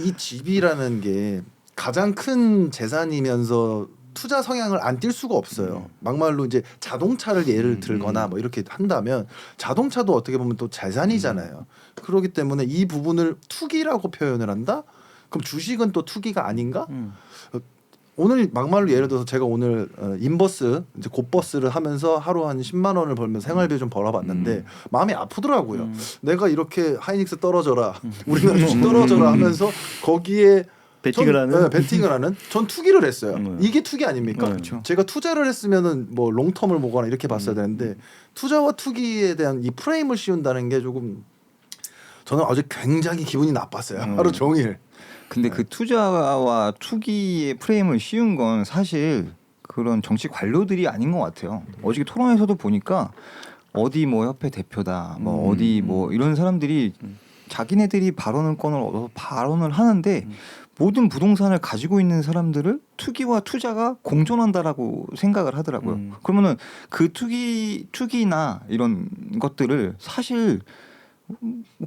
이 집이라는 게 가장 큰 재산이면서 투자 성향을 안 띌 수가 없어요. 막말로 이제 자동차를 예를 들거나 뭐 이렇게 한다면 자동차도 어떻게 보면 또 재산이잖아요. 그렇기 때문에 이 부분을 투기라고 표현을 한다? 그럼 주식은 또 투기가 아닌가? 오늘 막말로 예를 들어서 제가 오늘 인버스 이제 곧버스를 하면서 하루 한 10만 원을 벌면 생활비 좀 벌어봤는데 마음이 아프더라고요. 내가 이렇게 하이닉스 떨어져라, 우리나라 주식 떨어져라 하면서 거기에 베팅을 하는. 네, 베팅을 하는. 전 투기를 했어요. 네. 이게 투기 아닙니까? 그렇죠. 제가 투자를 했으면은 뭐 롱텀을 보거나 이렇게 봤어야 되는데 투자와 투기에 대한 이 프레임을 씌운다는 게 조금 저는 어제 굉장히 기분이 나빴어요. 하루 종일. 근데 그 투자와 투기의 프레임을 씌운 건 사실 그런 정치 관료들이 아닌 것 같아요. 어저께 토론에서도 보니까 어디 뭐 협회 대표다, 뭐 어디 뭐 이런 사람들이 자기네들이 발언권을 얻어서 발언을 하는데 모든 부동산을 가지고 있는 사람들을 투기와 투자가 공존한다라고 생각을 하더라고요. 그러면은 그 투기나 이런 것들을 사실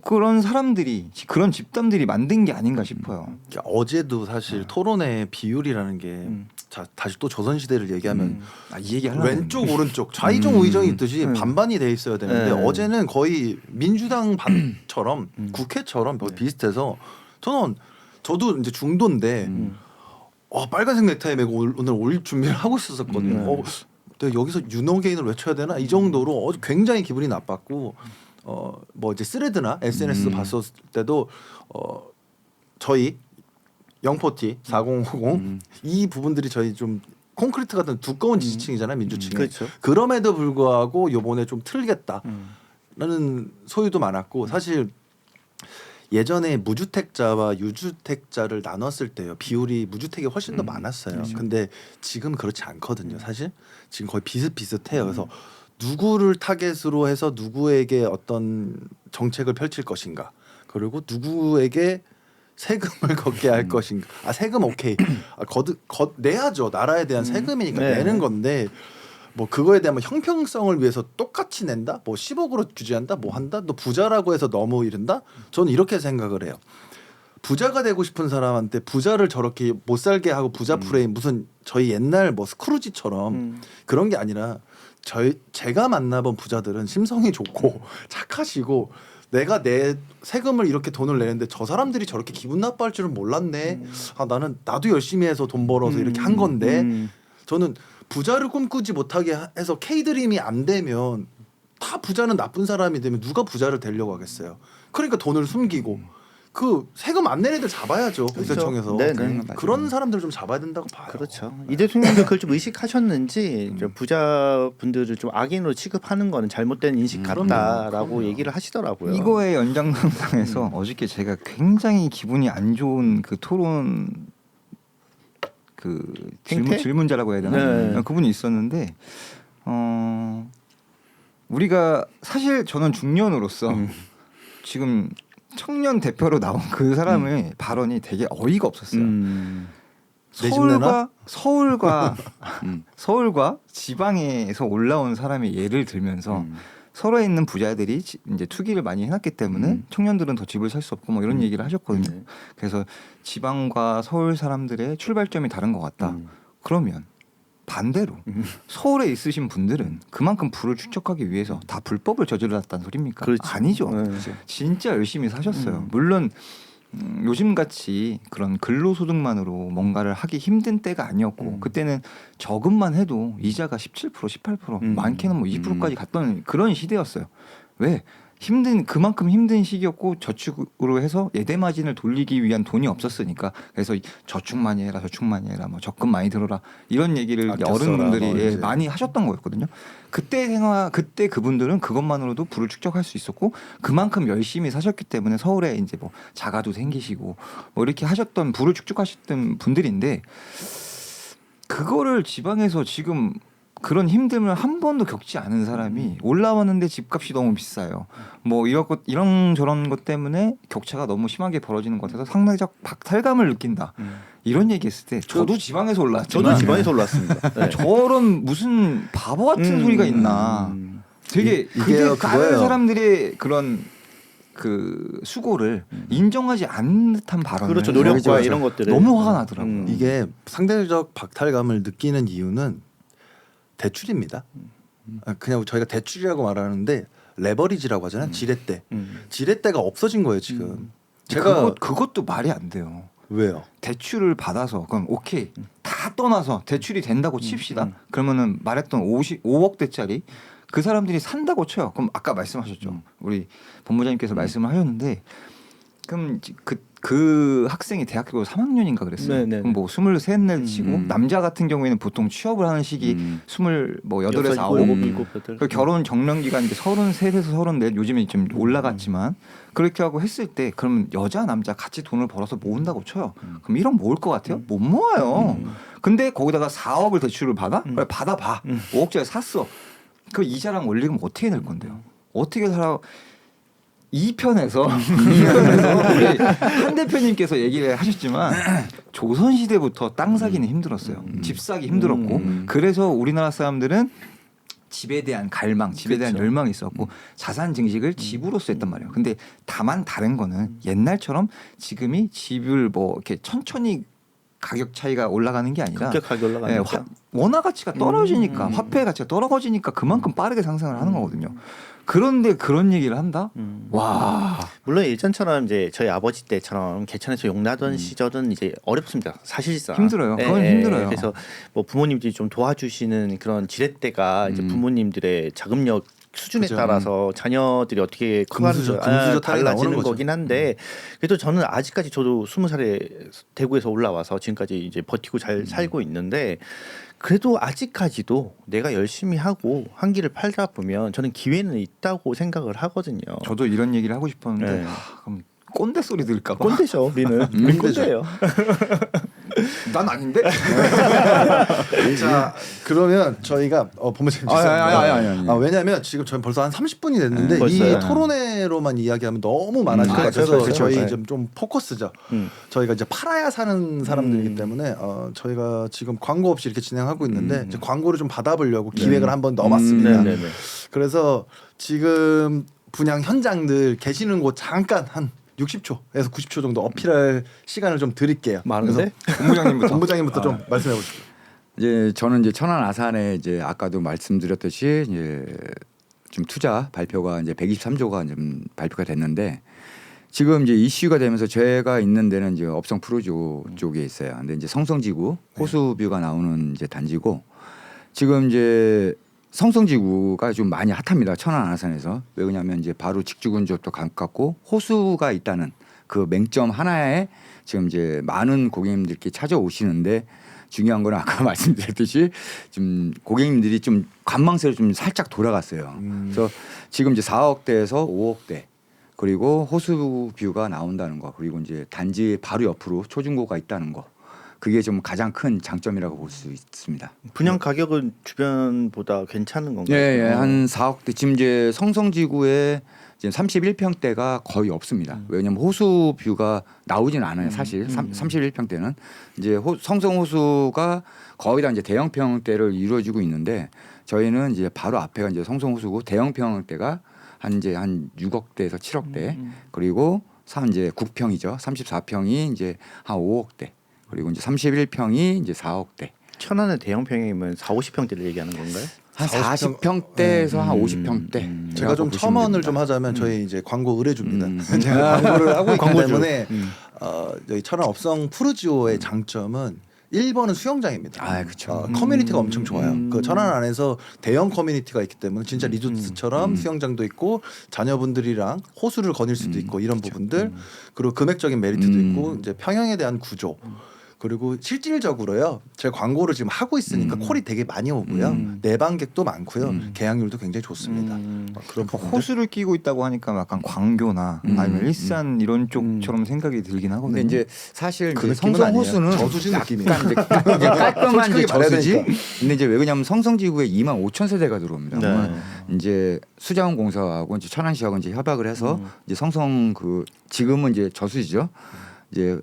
그런 사람들이 그런 집단들이 만든 게 아닌가 싶어요. 어제도 사실 토론의 비율이라는 게 자, 다시 또 조선시대를 얘기하면 이 얘기 하려고 왼쪽 오른쪽 좌의정 우의정이 있듯이 네. 반반이 돼 있어야 되는데 네. 어제는 거의 민주당 반처럼 국회처럼 거의 비슷해서 저도 이제 중도인데 빨간색 넥타이 메고 오늘 올 준비를 하고 있었거든요. 내가 여기서 유노게인을 외쳐야 되나 이 정도로 어제 굉장히 기분이 나빴고 뭐 이제 스레드나 SNS 봤었을 때도 저희 영포티 4050 이 부분들이 저희 좀 콘크리트 같은 두꺼운 지지층이잖아요 민주층이. 그렇죠. 그럼에도 불구하고 요번에 좀 틀리겠다라는 소유도 많았고 사실 예전에 무주택자와 유주택자를 나눴을 때요 비율이 무주택이 훨씬 더 많았어요. 근데 지금 그렇지 않거든요. 사실 지금 거의 비슷비슷해요. 그래서 누구를 타겟으로 해서 누구에게 어떤 정책을 펼칠 것인가 그리고 누구에게 세금을 걷게 할 것인가. 세금 오케이. 내야죠. 나라에 대한 세금이니까 네. 내는 건데 뭐 그거에 대한 뭐 형평성을 위해서 똑같이 낸다. 뭐 10억으로 규제한다. 뭐 한다. 너 부자라고 해서 너무 이른다. 저는 이렇게 생각을 해요. 부자가 되고 싶은 사람한테 부자를 저렇게 못 살게 하고 부자 프레임 무슨 저희 옛날 뭐 스크루지처럼 그런 게 아니라 제가 만나본 부자들은 심성이 좋고 착하시고 내가 내 세금을 이렇게 돈을 내는데 저 사람들이 저렇게 기분 나빠할 줄은 몰랐네. 나도 열심히 해서 돈 벌어서 이렇게 한 건데 저는 부자를 꿈꾸지 못하게 해서 K드림이 안 되면 다 부자는 나쁜 사람이 되면 누가 부자를 되려고 하겠어요. 그러니까 돈을 숨기고 그 세금 안 내는 애들 잡아야죠. 국세청에서. 네네. 그런 사람들 좀 잡아야 된다고 봐요. 그렇죠. 이 대통령도 그걸 좀 의식하셨는지 부자분들을 좀 악인으로 취급하는 거는 잘못된 인식 같다라고 얘기를 하시더라고요. 이거의 연장선상에서 어저께 제가 굉장히 기분이 안 좋은 그 토론 그 질문자라고 해야 되나 네. 그분이 있었는데 우리가 사실 저는 중년으로서 지금 청년 대표로 나온 그 사람의 발언이 되게 어이가 없었어요. 내 집 내놔? 서울과 지방에서 올라온 사람의 예를 들면서 서울에 있는 부자들이 이제 투기를 많이 해놨기 때문에 청년들은 더 집을 살 수 없고 뭐 이런 얘기를 하셨거든요. 그래서 지방과 서울 사람들의 출발점이 다른 것 같다. 그러면 반대로 서울에 있으신 분들은 그만큼 부를 축적하기 위해서 다 불법을 저질렀다는 소리입니까? 그렇죠. 아니죠. 네. 진짜 열심히 사셨어요. 물론 요즘같이 그런 근로소득만으로 뭔가를 하기 힘든 때가 아니었고 그때는 저금만 해도 이자가 17% 18% 많게는 뭐 2%까지 갔던 그런 시대였어요. 왜? 그만큼 힘든 시기였고 저축으로 해서 예대 마진을 돌리기 위한 돈이 없었으니까 그래서 저축 많이 해라 뭐 적금 많이 들어라 이런 얘기를 아껴 써라, 어른분들이 뭐 이제. 많이 하셨던 거였거든요. 그때 그분들은 그것만으로도 부를 축적할 수 있었고 그만큼 열심히 사셨기 때문에 서울에 이제 뭐 자가도 생기시고 뭐 이렇게 하셨던 부를 축적하셨던 분들인데 그거를 지방에서 지금 그런 힘듦을 한 번도 겪지 않은 사람이 올라왔는데 집값이 너무 비싸요. 뭐 이런 저런 것 때문에 격차가 너무 심하게 벌어지는 것 같아서 상대적 박탈감을 느낀다. 이런 얘기했을 때 저도 지방에서 올라왔지만 저도 지방에서 올라왔습니다. 네. 저런 무슨 바보 같은 소리가 있나. 되게 이게요, 다른 그거예요. 사람들의 그런 그 수고를 인정하지 않는 듯한 발언을 그렇죠. 노력과 해서 이런 것들을 너무 화가 나더라고요. 이게 상대적 박탈감을 느끼는 이유는 대출입니다. 그냥 저희가 대출이라고 말하는데 레버리지라고 하잖아요. 지렛대. 지렛대가 없어진 거예요 지금. 제가 그것도 말이 안 돼요. 왜요? 대출을 받아서 그럼 오케이 다 떠나서 대출이 된다고 칩시다. 그러면은 말했던 5억대짜리 그 사람들이 산다고 쳐요. 그럼 아까 말씀하셨죠. 우리 본부장님께서 말씀을 하셨는데 그럼 그 학생이 대학교 3학년인가 그랬어요. 네네네. 그럼 뭐 23넷 치고 남자 같은 경우에는 보통 취업을 하는 시기 28에서 9 그 결혼 정년 기간이 33에서 34 요즘에 좀 올라갔지만 그렇게 하고 했을 때 그러면 여자 남자 같이 돈을 벌어서 모은다고 쳐요. 그럼 1억 모을 것 같아요? 못 모아요. 근데 거기다가 4억을 대출을 받아? 그래, 받아봐. 5억짜리 샀어. 그 이자랑 올리면 어떻게 될 건데요? 어떻게 살아? 2편에서 우리 한 대표님께서 얘기를 하셨지만 조선 시대부터 땅 사기는 힘들었어요. 집 사기 힘들었고 그래서 우리나라 사람들은 집에 대한 갈망, 집에 대한 열망이 있었고 자산 증식을 집으로써 했단 말이에요. 근데 다만 다른 거는 옛날처럼 지금이 집을 뭐 이렇게 천천히 가격 차이가 올라가는 게 아니라 급격하게 올라가는 거죠. 원화 가치가 떨어지니까 화폐 가치가 떨어지니까 그만큼 빠르게 상승을 하는 거거든요. 그런데 그런 얘기를 한다? 와. 물론 예전처럼 이제 저희 아버지 때처럼 개천에서 용나던 시절은 이제 어렵습니다. 사실상 힘들어요. 그건 힘들어요. 그래서 뭐 부모님들이 좀 도와주시는 그런 지렛대가 이제 부모님들의 자금력 수준에 그죠. 따라서 자녀들이 어떻게 커가는지 금수저 탈이 나오는 달라지는 거죠. 거긴 한데 그래도 저는 아직까지 저도 20살에 대구에서 올라와서 지금까지 이제 버티고 잘 살고 있는데 그래도 아직까지도 내가 열심히 하고 한 길을 팔다 보면 저는 기회는 있다고 생각을 하거든요. 저도 이런 얘기를 하고 싶었는데 네. 그럼 꼰대 소리 들을까 봐. 꼰대죠, 우리는. 우리 꼰대예요. 난 아닌데? 자 그러면 저희가 본부장님 죄송합니다. 왜냐하면 지금 저희 벌써 한 30분이 됐는데 이 벌써요? 토론회로만 이야기하면 너무 많아질 것 그렇죠, 같아서 그렇죠. 저희 네. 좀 포커스죠. 저희가 이제 팔아야 사는 사람들이기 때문에 저희가 지금 광고 없이 이렇게 진행하고 있는데 이제 광고를 좀 받아보려고 기획을 한번 넣어봤습니다. 네네네. 그래서 지금 분양 현장들 계시는 곳 잠깐 한 60초에서 90초 정도 어필할 시간을 좀 드릴게요. 많은데? 본부장님부터 좀 말씀해 보시죠. 이제 저는 이제 천안 아산에 이제 아까도 말씀드렸듯이 이제 좀 투자 발표가 이제 123조가 좀 발표가 됐는데 지금 이제 이슈가 되면서 제가 있는 데는 이제 업성 프로조 쪽에 있어요. 근데 이제 성성지구 호수뷰가 나오는 이제 단지고 지금 이제 성성지구가 좀 많이 핫합니다. 천안 아산에서. 왜 그러냐면 이제 바로 직주근접도 가깝고 호수가 있다는 그 맹점 하나에 지금 이제 많은 고객님들께 찾아오시는데 중요한 거는 아까 말씀드렸듯이 좀 고객님들이 좀 관망세로 좀 살짝 돌아갔어요. 그래서 지금 이제 4억대에서 5억대 그리고 호수뷰가 나온다는 거 그리고 이제 단지 바로 옆으로 초중고가 있다는 거 그게 좀 가장 큰 장점이라고 볼 수 있습니다. 분양 가격은 주변보다 괜찮은 건가요? 예, 한 4억대 지금 이제 성성지구에 지금 31평대가 거의 없습니다. 왜냐하면 호수 뷰가 나오진 않아요. 사실 31평대는 이제 성성 호수가 거의 다 이제 대형 평대를 이루어지고 있는데 저희는 이제 바로 앞에가 이제 성성 호수고 대형 평대가 한 6억대에서 7억대 그리고 이제 9평이죠. 34평이 이제 한 5억대 그리고 이제 31평이 이제 4억대. 천안의 대형 평이면 40~50평대를 얘기하는 건가요? 한 40평대에서 한 50평대. 제가 좀 첨언을 좀 하자면 저희 이제 광고 의뢰줍니다. 제가 광고를 하고 있기 때문에 여기 천안 업성 푸르지오의 장점은 1번은 수영장입니다. 아, 그렇죠. 커뮤니티가 엄청 좋아요. 그 천안 안에서 대형 커뮤니티가 있기 때문에 진짜 리조트처럼 수영장도 있고 자녀분들이랑 호수를 거닐 수도 있고 이런 부분들 그리고 금액적인 메리트도 있고 이제 평형에 대한 구조 그리고 실질적으로요. 제가 광고를 지금 하고 있으니까 콜이 되게 많이 오고요. 내방객도 많고요. 계약률도 굉장히 좋습니다. 그런 부분들. 호수를 끼고 있다고 하니까 약간 광교나 아니면 일산 이런 쪽처럼 생각이 들긴 하거든요. 근데 이제 사실 그 이제 느낌은 성성 아니에요. 호수는 저수지 느낌이에요. 약간 이제 깔끔한 이제 솔직하게 말해야 저수지. 되니까. 근데 이제 왜 그러냐면 성성지구에 2만 5천 세대가 들어옵니다. 네. 그러면 이제 수자원공사하고 이제 천안시하고 이제 협약을 해서 이제 성성 그 지금은 이제 저수지죠. 이제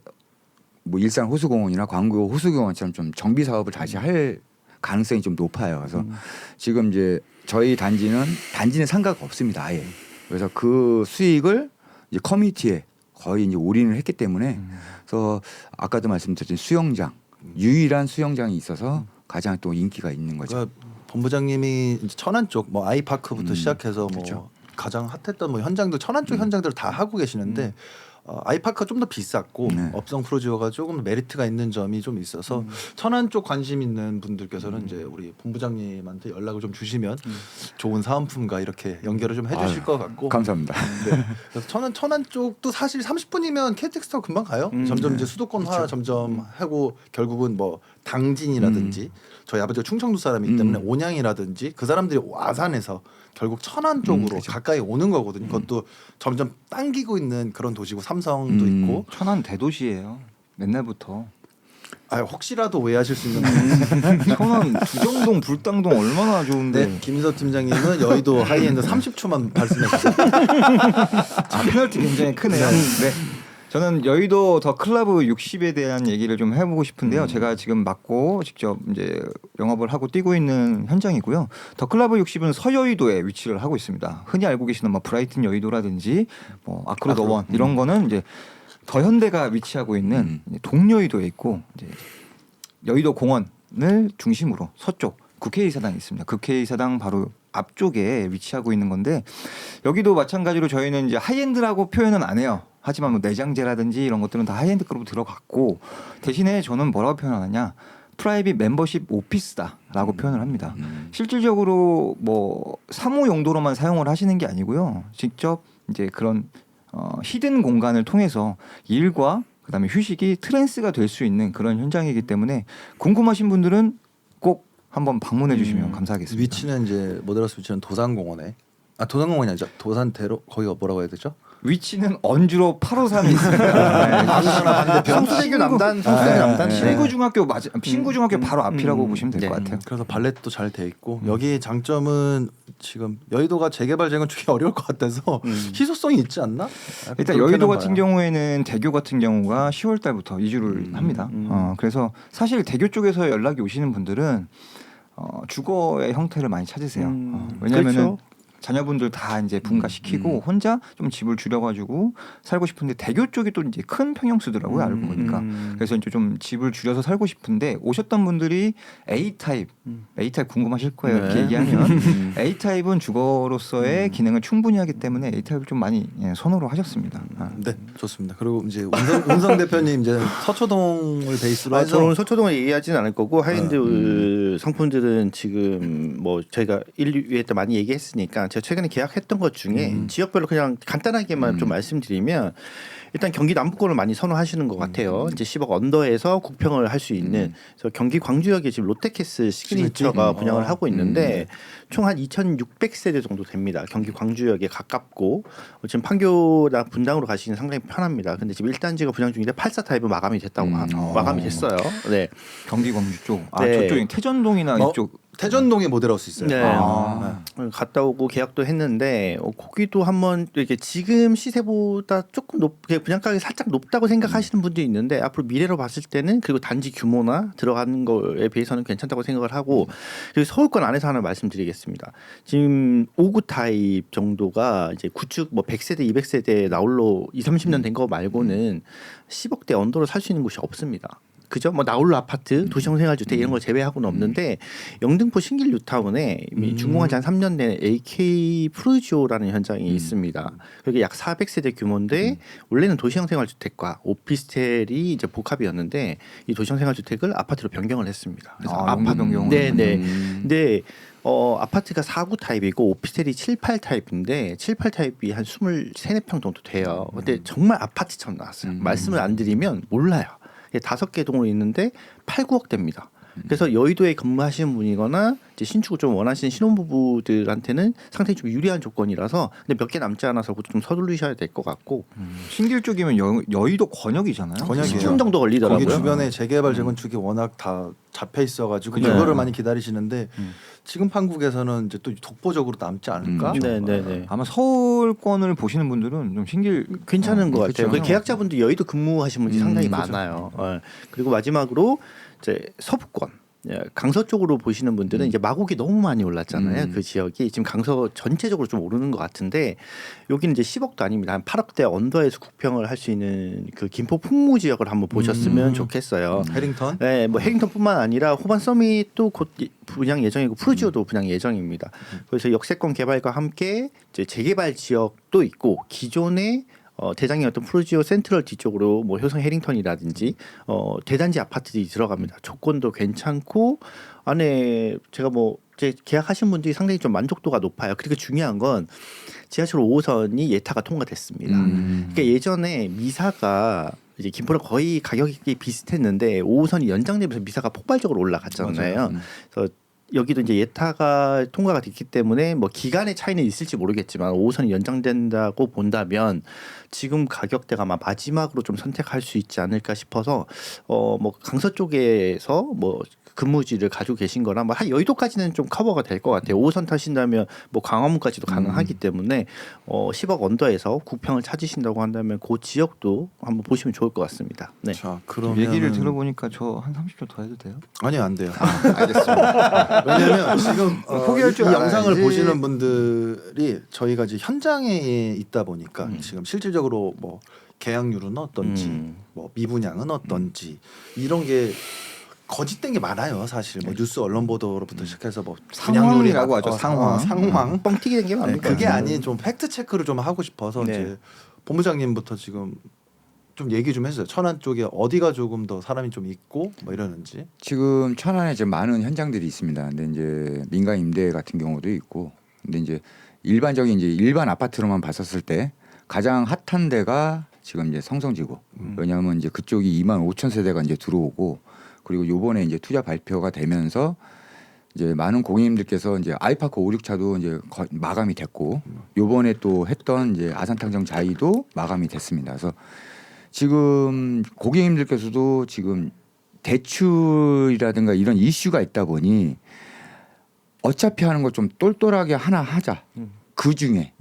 뭐 일산 호수공원이나 광교 호수공원처럼 좀 정비 사업을 다시 할 가능성이 좀 높아요. 그래서 지금 이제 저희 단지는 상가가 없습니다. 아예. 그래서 그 수익을 이제 커뮤니티에 거의 이제 올인을 했기 때문에 그래서 아까도 말씀드린 수영장 유일한 수영장이 있어서 가장 또 인기가 있는 거죠. 그러니까 본부장님이 이제 천안 쪽 뭐 아이파크부터 시작해서 뭐 그렇죠. 가장 핫했던 뭐 현장도 천안 쪽 현장들을 다 하고 계시는데 아이파크가 좀 더 비쌌고 네. 업성 프로지오가 조금 메리트가 있는 점이 좀 있어서 천안 쪽 관심 있는 분들께서는 이제 우리 본부장님한테 연락을 좀 주시면 좋은 사은품과 이렇게 연결을 좀 해주실 아유, 것 같고. 감사합니다. 네. 그래서 천안 쪽도 사실 30분이면 KTX 타고 금방 가요. 점점 이제 수도권화 점점 하고 결국은 뭐 당진이라든지 저희 아버지가 충청도 사람이기 때문에 온양이라든지 그 사람들이 와산에서 결국 천안 쪽으로 가까이 오는 거거든요. 그것도 점점 당기고 있는 그런 도시고 삼성도 있고. 천안 대도시예요. 옛날부터. 아 혹시라도 오해하실 수 있는 천안 두정동 불당동 얼마나 좋은데. 네, 김인석 팀장님은 여의도 하이엔드 30초만 말씀해주세요. 페널티 굉장히 크네요. 네. 저는 여의도 더 클라브 60에 대한 얘기를 좀 해보고 싶은데요. 제가 지금 맡고 직접 이제 영업을 하고 뛰고 있는 현장이고요. 더 클라브 60은 서여의도에 위치를 하고 있습니다. 흔히 알고 계시는 뭐 브라이튼 여의도라든지 뭐 아크로 더 원 이런 거는 이제 더 현대가 위치하고 있는 이제 동여의도에 있고 이제 여의도 공원을 중심으로 서쪽 국회의사당이 있습니다. 국회의사당 바로 앞쪽에 위치하고 있는 건데 여기도 마찬가지로 저희는 이제 하이엔드라고 표현은 안 해요. 하지만 뭐 내장재라든지 이런 것들은 다 하이엔드급으로 들어갔고 대신에 저는 뭐라고 표현하느냐 프라이빗 멤버십 오피스다라고 표현을 합니다. 실질적으로 뭐 사무 용도로만 사용을 하시는 게 아니고요. 직접 이제 그런 히든 공간을 통해서 일과 그다음에 휴식이 트랜스가 될 수 있는 그런 현장이기 때문에 궁금하신 분들은 꼭 한번 방문해 주시면 감사하겠습니다. 위치는 이제 모델하우스 위치는 도산공원에 도산공원이 아니죠. 도산대로 거기가 뭐라고 해야 되죠? 위치는 언주로 853이 있습니다. 성수대교 남단, 성수대교 남단. 신구중학교 맞아. 신구중학교 바로 앞이라고 보시면 될 것 같아요. 그래서 발렛도 잘 돼 있고 여기 장점은 지금 여의도가 재개발 재건축이 어려울 것 같아서 희소성이 있지 않나? 일단 여의도 같은 경우에는 대교 같은 경우가 10월 달부터 이주를 합니다. 그래서 사실 대교 쪽에서 연락이 오시는 분들은 주거의 형태를 많이 찾으세요. 왜냐하면은 그렇죠. 자녀분들 다 이제 분가시키고 혼자 좀 집을 줄여가지고 살고 싶은데 대교 쪽이 또 이제 큰 평형수더라고요 알고 보니까. 그래서 이제 좀 집을 줄여서 살고 싶은데 오셨던 분들이 A 타입 궁금하실 거예요. 이렇게 얘기하면 A 타입은 주거로서의 기능을 충분히 하기 때문에 A 타입을 좀 많이 선호를 하셨습니다. 네, 좋습니다. 그리고 이제 운성 대표님 이제 서초동을 베이스로 해서 저는 서초동을 얘기하지는 않을 거고 하이엔드 상품들은 지금 뭐 저희가 1위에 때 많이 얘기했으니까 제가 최근에 계약했던 것 중에 지역별로 그냥 간단하게만 좀 말씀드리면 일단 경기 남부권을 많이 선호하시는 것 같아요. 이제 10억 언더에서 국평을 할 수 있는 그래서 경기 광주역에 지금 롯데캐슬 시그니처가 분양을 하고 있는데 총 한 2,600세대 정도 됩니다. 경기 광주역에 가깝고 지금 판교나 분당으로 가시기는 상당히 편합니다. 근데 지금 1단지가 분양 중인데 84 타입은 마감이 됐다고 마감이 됐어요. 네. 경기 광주 쪽. 네. 저쪽이 태전동이나 이쪽. 태전동에 모델하우스 있어요. 네. 갔다 오고 계약도 했는데 거기도 한번 이렇게 지금 시세보다 조금 높게 분양가격이 살짝 높다고 생각하시는 분도 있는데 앞으로 미래로 봤을 때는 그리고 단지 규모나 들어가는 거에 비해서는 괜찮다고 생각을 하고 그리고 서울권 안에서 하나 말씀드리겠습니다. 지금 5구 타입 정도가 이제 구축 뭐 100세대, 200세대 나홀로 20-30년 된 거 말고는 10억대 언더로 살 수 있는 곳이 없습니다. 그죠? 뭐 나홀로 아파트, 도시형 생활주택 이런 걸 제외하고는 없는데 영등포 신길 뉴타운에 이미 준공한 지 한 3년 된 AK 프루지오라는 현장이 있습니다. 그게 약 400세대 규모인데 원래는 도시형 생활주택과 오피스텔이 이제 복합이었는데 이 도시형 생활주택을 아파트로 변경을 했습니다. 그래서 아파트 변경을. 네네. 근데 아파트가 4구 타입이고 오피스텔이 7, 8 타입인데 7, 8 타입이 한 23, 4평 정도 돼요. 근데 정말 아파트처럼 나왔어요. 말씀을 안 드리면 몰라요. 5개 동으로 있는데 8, 9억 대입니다. 그래서 여의도에 근무하시는 분이거나 이제 신축을 좀 원하시는 신혼부부들한테는 상당히 좀 유리한 조건이라서 근데 몇 개 남지 않아서 그것도 좀 서두르셔야 될 것 같고 신길 쪽이면 여의도 권역이잖아요. 권역이에요. 10분 정도 걸리더라고요. 거기 주변에 재개발 재건축이 워낙 다 잡혀 있어가지고 네. 그거를 많이 기다리시는데 지금 판국에서는 이제 또 독보적으로 남지 않을까? 네네네. 아마 서울권을 보시는 분들은 좀 신길 괜찮은 것 같아요. 그렇죠. 계약자분들 여의도 근무하신 분들이 상당히 그렇죠. 많아요. 그리고 마지막으로 이제 서부권. 강서 쪽으로 보시는 분들은 이제 마곡이 너무 많이 올랐잖아요. 그 지역이 지금 강서 전체적으로 좀 오르는 것 같은데 여기는 이제 10억도 아닙니다. 한 8억대 언더에서 국평을 할 수 있는 그 김포 풍무 지역을 한번 보셨으면 좋겠어요. 해링턴? 네, 뭐 해링턴뿐만 아니라 호반 서밋도 곧 분양 예정이고 프루지오도 분양 예정입니다. 그래서 역세권 개발과 함께 이제 재개발 지역도 있고 기존의 대장의 어떤 프루지오 센트럴 뒤쪽으로 뭐 효성 해링턴이라든지 대단지 아파트들이 들어갑니다. 조건도 괜찮고 안에 제가 뭐 제 계약하신 분들이 상당히 좀 만족도가 높아요. 그리고 중요한 건 지하철 5호선이 예타가 통과됐습니다. 그러니까 예전에 미사가 이제 김포랑 거의 가격이 비슷했는데 5호선이 연장되면서 미사가 폭발적으로 올라갔잖아요. 그래서 여기도 이제 예타가 통과가 됐기 때문에 뭐 기간의 차이는 있을지 모르겠지만 5호선이 연장된다고 본다면 지금 가격대가 아마 마지막으로 좀 선택할 수 있지 않을까 싶어서 뭐 강서 쪽에서 뭐 근무지를 가지고 계신 거나 뭐 한 여의도까지는 좀 커버가 될 것 같아요. 5호선 타신다면 뭐 광화문까지도 가능하기 때문에 10억 언더에서 구평을 찾으신다고 한다면 그 지역도 한번 보시면 좋을 것 같습니다. 네. 자, 그러면 얘기를 들어보니까 저 한 30초 더 해도 돼요? 아니요, 안 돼요. 알겠습니다. 왜냐면 지금 포기할 줄 이 영상을 알아야지. 보시는 분들이 저희가 이제 현장에 있다 보니까 지금 실질적으로 뭐 계약률은 어떤지, 뭐 미분양은 어떤지 이런 게 거짓된 게 많아요, 사실. 뭐 뉴스 언론 보도로부터 시작해서 뭐 상황이라고 하죠, 상황. 상황. 뻥튀기 된 게 네, 많습니다. 그게 아닌 좀 팩트 체크를 좀 하고 싶어서 네. 이제 본부장님부터 지금 좀 얘기 좀 해주세요. 천안 쪽에 어디가 조금 더 사람이 좀 있고 뭐 이러는지. 지금 천안에 지금 많은 현장들이 있습니다. 근데 이제 민간 임대 같은 경우도 있고, 근데 이제 일반적인 이제 일반 아파트로만 봤었을 때 가장 핫한 데가 지금 이제 성성지구. 왜냐하면 이제 그쪽이 2만 5천 세대가 이제 들어오고, 그리고 요번에 이제 투자 발표가 되면서 이제 많은 고객님들께서 이제 아이파크 5, 6차도 이제 마감이 됐고, 요번에 또 했던 이제 아산탕정 자이도 마감이 됐습니다. 그래서 지금 고객님들께서도 지금 대출이라든가 이런 이슈가 있다 보니 어차피 하는 거 좀 똘똘하게 하나 하자. 그 중에.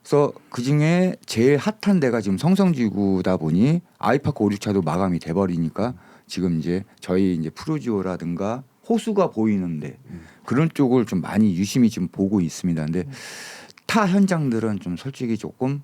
그래서 그 중에 제일 핫한 데가 지금 성성지구다 보니 아이파크 5, 6차도 마감이 돼버리니까 지금 이제 저희 이제 프루지오라든가 호수가 보이는데 그런 쪽을 좀 많이 유심히 지금 보고 있습니다. 근데 타 현장들은 좀 솔직히 조금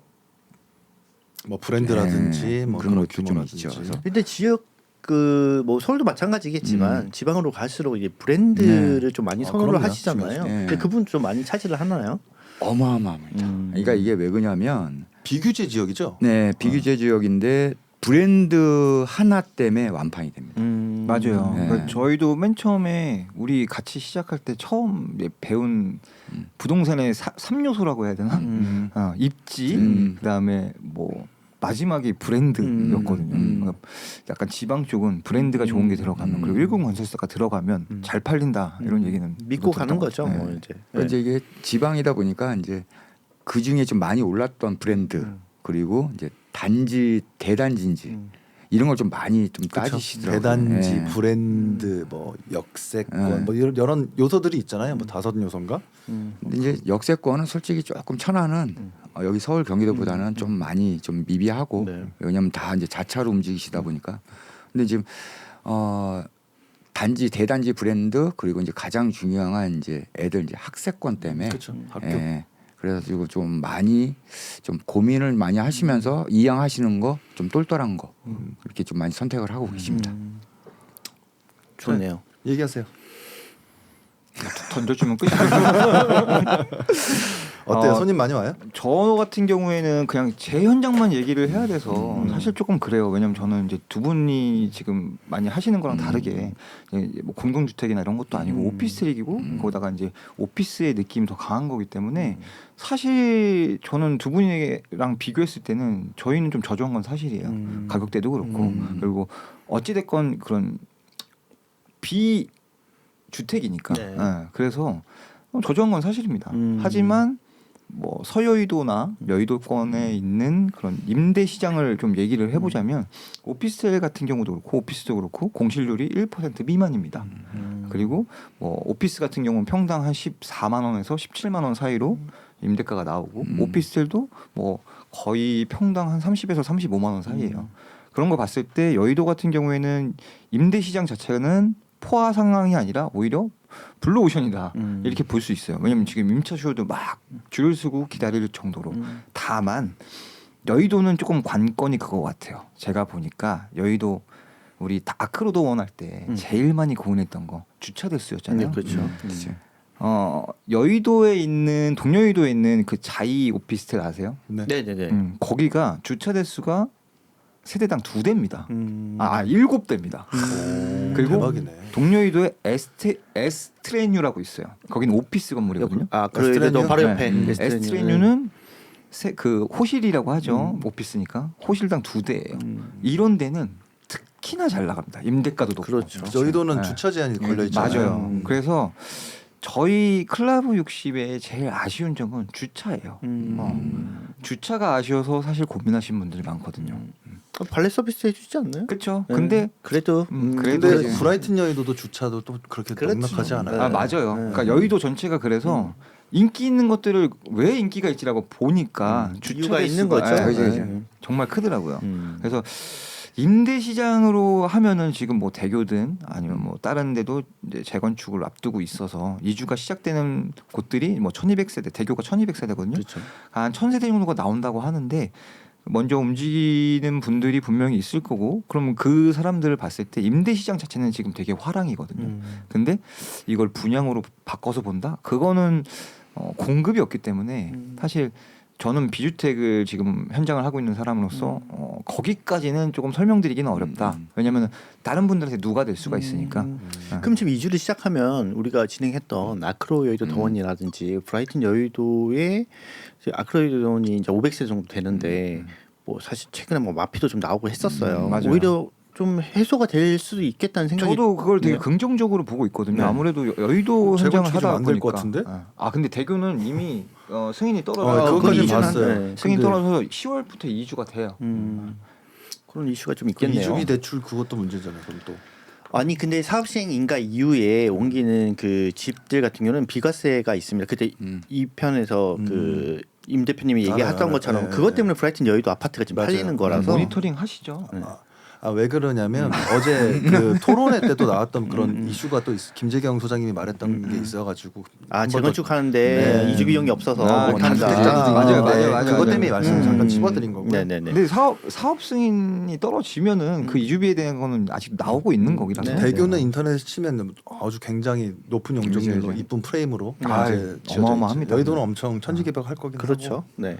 뭐 브랜드라든지 뭐 그런 그런 것도 좀 규모라든지. 있죠. 그래서 근데 지역 그 뭐 서울도 마찬가지겠지만 지방으로 갈수록 이제 브랜드를 좀 많이 선호를 그럼요. 하시잖아요. 네. 근데 그분 좀 많이 차지를 하나요? 어마어마합니다. 그러니까 이게 왜 그러냐면 비규제 지역이죠. 네 비규제 지역인데 브랜드 하나 때문에 완판이 됩니다. 맞아요. 네. 그러니까 저희도 맨 처음에 우리 같이 시작할 때 처음 이제 배운 부동산의 3요소라고 해야 되나? 입지, 그다음에 뭐 마지막이 브랜드였거든요. 그러니까 약간 지방 쪽은 브랜드가 좋은 게 들어가면 그리고 일군 건설사가 들어가면 잘 팔린다 이런 얘기는 믿고 가는 들었던 것 거죠. 같아요. 뭐 네. 이제. 그러니까 이제 이게 지방이다 보니까 이제 그 중에 좀 많이 올랐던 브랜드 그리고 이제 단지 대단지인지 이런 걸 좀 많이 좀 따지시더라고요. 대단지, 네. 브랜드, 뭐 역세권, 뭐 이런 요소들이 있잖아요. 뭐 5요소인가? 근데 이제 역세권은 솔직히 조금 천안은 여기 서울 경기도보다는 좀 많이 좀 미비하고 네. 왜냐하면 다 이제 자차로 움직이시다 보니까 근데 지금 단지 대단지 브랜드 그리고 이제 가장 중요한 이제 애들 이제 학세권 때문에 그렇죠. 학교. 예, 그래가지고 좀 많이 좀 고민을 많이 하시면서 이양하시는 거 좀 똘똘한 거 이렇게 좀 많이 선택을 하고 계십니다. 좋네요. 얘기하세요. 던져주면 끝이죠. 어때요? 손님 많이 와요? 저 같은 경우에는 그냥 제 현장만 얘기를 해야 돼서 사실 조금 그래요. 왜냐면 저는 이제 두 분이 지금 많이 하시는 거랑 다르게 이제 뭐 공동주택이나 이런 것도 아니고 오피스텔이고 거기다가 이제 오피스의 느낌이 더 강한 거기 때문에 사실 저는 두 분이랑 비교했을 때는 저희는 좀 저조한 건 사실이에요. 가격대도 그렇고 그리고 어찌됐건 그런 비주택이니까 네. 그래서 저조한 건 사실입니다. 하지만 뭐 서여의도나 여의도권에 있는 그런 임대 시장을 좀 얘기를 해보자면 오피스텔 같은 경우도 그렇고 오피스도 그렇고 공실률이 1% 미만입니다. 그리고 뭐 오피스 같은 경우는 평당 한 14만 원에서 17만 원 사이로 임대가가 나오고 오피스텔도 뭐 거의 평당 한 30에서 35만 원 사이예요. 그런 거 봤을 때 여의도 같은 경우에는 임대 시장 자체는 포화 상황이 아니라 오히려 블루오션이다 이렇게 볼 수 있어요. 왜냐하면 지금 임차 수요도 막 줄을 서고 기다릴 정도로. 다만 여의도는 조금 관건이 그거 같아요. 제가 보니까 여의도 우리 아크로도 원할 때 제일 많이 고민했던 거 주차 대수였잖아요. 네, 그렇죠. 그렇죠. 여의도에 있는 동여의도에 있는 그 자이 오피스텔 아세요? 네. 네네네. 거기가 주차 대수가 세대당 2대입니다. 음. 7대입니다. 그리고 대박이네. 동여의도에 에스트레뉴라고 있어요. 거기는 오피스 건물이거든요. 아 그래도 에스트레뉴? 바로 옆에 네. 에스트레뉴는 그 호실이라고 하죠. 오피스니까 호실당 2대예요. 이런 데는 특히나 잘 나갑니다. 임대가도 높고. 그렇죠. 여의도는 네. 주차 제한이 걸려 있잖아요. 맞아요. 그래서 저희 클라브 60의 제일 아쉬운 점은 주차예요. 주차가 아쉬워서 사실 고민하시는 분들이 많거든요. 발레 서비스 해주지 않나요? 그렇죠. 네. 근데 그래도 그래도 근데 이제- 브라이튼 여의도도 주차도 또 그렇게 그렇죠. 넉넉하지 않아요. 아 맞아요. 네. 그러니까 여의도 전체가 그래서 인기 있는 것들을 왜 인기가 있지라고 보니까 주차 이유가 있는 대수가- 거죠. 아, 그죠, 그죠. 정말 크더라고요. 음. 그래서 임대 시장으로 하면은 지금 뭐 대교든 아니면 뭐 다른 데도 이제 재건축을 앞두고 있어서 이주가 시작되는 곳들이 뭐 1200세대, 대교가 1200세대거든요. 그렇죠. 한 1000세대 정도가 나온다고 하는데 먼저 움직이는 분들이 분명히 있을 거고 그러면 그 사람들을 봤을 때 임대 시장 자체는 지금 되게 화랑이거든요. 근데 이걸 분양으로 바꿔서 본다? 그거는 공급이 없기 때문에 사실 저는 비주택을 지금 현장을 하고 있는 사람으로서 거기까지는 조금 설명드리기는 어렵다. 왜냐하면 다른 분들한테 누가 될 수가 있으니까. 그럼 지금 이주를 시작하면 우리가 진행했던 아크로 여의도 더원이라든지 브라이튼 여의도에 아크로 여의도 더원이 이제 500세 정도 되는데 뭐 사실 최근에 뭐 마피도 좀 나오고 했었어요. 맞아요. 오히려 좀 해소가 될 수도 있겠다는 생각이. 저도 그걸 되게 네. 긍정적으로 보고 있거든요. 네. 아무래도 여의도 현장을 재건축이 좀 하다 안될 보니까. 것 같은데? 아 근데 대교는 이미 승인이 그건 떨어져. 이주는 봤어요. 승인 근데- 떨어져서 10월부터 2주가 돼요. 그런 이슈가 좀 그 있겠네요. 이주비 대출 그것도 문제잖아요. 그럼 또. 아니 근데 사업 시행 인가 이후에 옮기는 그 집들 같은 경우는 비과세가 있습니다. 그때 이 편에서 그 임 대표님이 얘기했던 알아요. 것처럼 네, 그것 네. 때문에 브라이튼 여의도 아파트가 지금 맞아요. 팔리는 거라서 모니터링 하시죠. 왜 그러냐면 어제 그 토론회 때도 나왔던 그런 이슈가 또 김재경 소장님이 말했던 게 있어가지고 아 한번 더- 재건축하는데 네. 이주 비용이 없어서 아, 못 단지 한다. 대주도 맞아요, 맞아요, 맞아요, 그것 때문에 맞아요. 말씀 잠깐 집어드린 거고요. 네네네. 근데 사업 승인이 떨어지면은 그 이주비에 대한 거는 아직 나오고 있는 거기라서. 네. 대교는 인터넷 치면 아주 굉장히 높은 용적률로 그죠. 이쁜 프레임으로 아, 이제 지어져 어마어마합니다. 있죠. 여의도는 엄청 천지개벽 할 거긴 그렇죠. 하고. 네.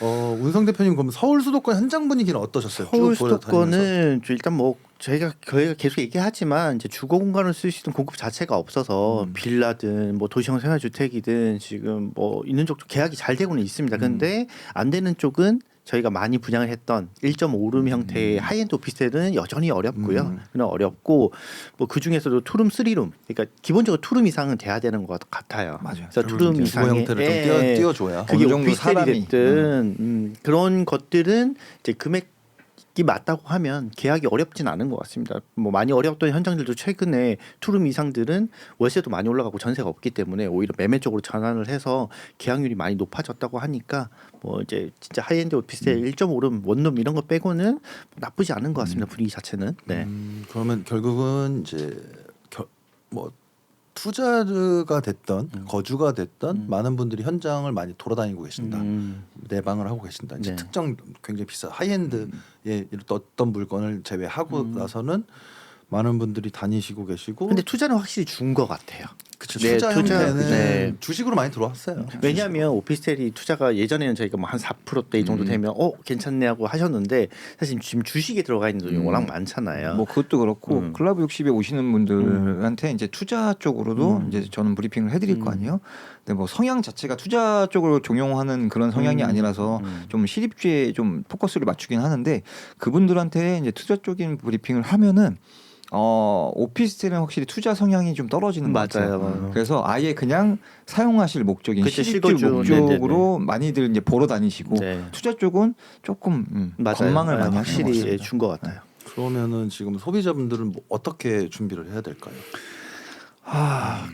운성 대표님 그럼 서울 수도권 현장 분위기는 어떠셨어요? 서울 쭉 돌아다니면서. 수도권은 일단 뭐 저희가 계속 얘기하지만 이제 주거 공간을 쓸 수 있는 공급 자체가 없어서 빌라든 뭐 도시형 생활주택이든 지금 뭐 있는 쪽도 계약이 잘 되고는 있습니다. 근데 안 되는 쪽은 저희가 많이 분양을 했던 1.5룸 형태의 하이엔드 오피스텔은 여전히 어렵고요. 그냥 어렵고 뭐 그 중에서도 투룸, 3룸, 그러니까 기본적으로 투룸 이상은 돼야 되는 것 같아요. 맞아요. 그래서 투룸 주거 이상의 형태를 좀 띄워줘야. 그게 어느 정도 오피스텔이 사람이. 됐든 그런 것들은 이제 금액이 맞다고 하면 계약이 어렵진 않은 것 같습니다. 뭐 많이 어려웠던 현장들도 최근에 투룸 이상들은 월세도 많이 올라가고 전세가 없기 때문에 오히려 매매 쪽으로 전환을 해서 계약률이 많이 높아졌다고 하니까 뭐 이제 진짜 하이엔드 오피스텔 1.5룸 원룸 이런 거 빼고는 나쁘지 않은 것 같습니다. 분위기 자체는. 네. 그러면 결국은 이제 뭐 투자가 됐던 거주가 됐던 많은 분들이 현장을 많이 돌아다니고 계신다. 내방을 하고 계신다. 이제 네. 특정 굉장히 비싼 하이엔드의 어떤 물건을 제외하고 나서는 많은 분들이 다니시고 계시고. 근데 투자는 확실히 준 것 같아요. 그쵸, 네, 투자 형태는 네. 주식으로 많이 들어왔어요. 왜냐하면 오피스텔이 투자가 예전에는 저희가 뭐 한 4%대 이 정도 되면 괜찮네 하고 하셨는데 사실 지금 주식에 들어가 있는 돈이 워낙 많잖아요. 뭐 그것도 그렇고 클라브 60에 오시는 분들한테 이제 투자 쪽으로도 이제 저는 브리핑을 해드릴 거 아니에요. 근데 뭐 성향 자체가 투자 쪽으로 종용하는 그런 성향이 아니라서 좀 실입주에 좀 포커스를 맞추긴 하는데 그분들한테 이제 투자 쪽인 브리핑을 하면은 오피스텔은 확실히 투자 성향이 좀 떨어지는 것 같아요. 맞아요. 그래서 아예 그냥 사용하실 목적인 그쵸, 실입주 실거주. 목적으로 많이들 이제 보러 다니시고 네. 투자 쪽은 조금 맞아요. 건망을 많이 하시는 것 확실히 같습니다. 준 것 같아요. 그러면은 지금 소비자분들은 뭐 어떻게 준비를 해야 될까요?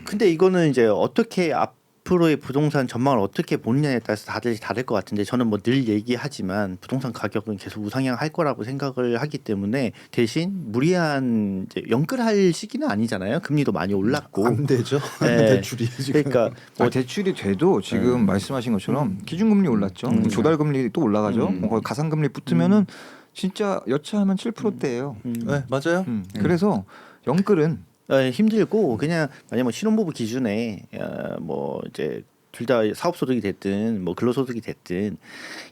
근데 이거는 이제 어떻게 앞으로의 부동산 전망을 어떻게 보느냐에 따라서 다들 다를 것 같은데 저는 뭐 늘 얘기하지만 부동산 가격은 계속 우상향할 거라고 생각을 하기 때문에 대신 무리한 이제 연끌할 시기는 아니잖아요. 금리도 많이 올랐고. 안 되죠. 네. 대출이 지금. 그러니까 뭐 대출이 돼도 지금 말씀하신 것처럼 기준금리 올랐죠. 조달금리 또 올라가죠. 거기 가상금리 붙으면은 진짜 여차하면 7%대예요. 네, 맞아요. 그래서 연끌은 힘들고 그냥 만약 뭐 신혼부부 기준에 뭐 이제 둘 다 사업소득이 됐든 뭐 근로소득이 됐든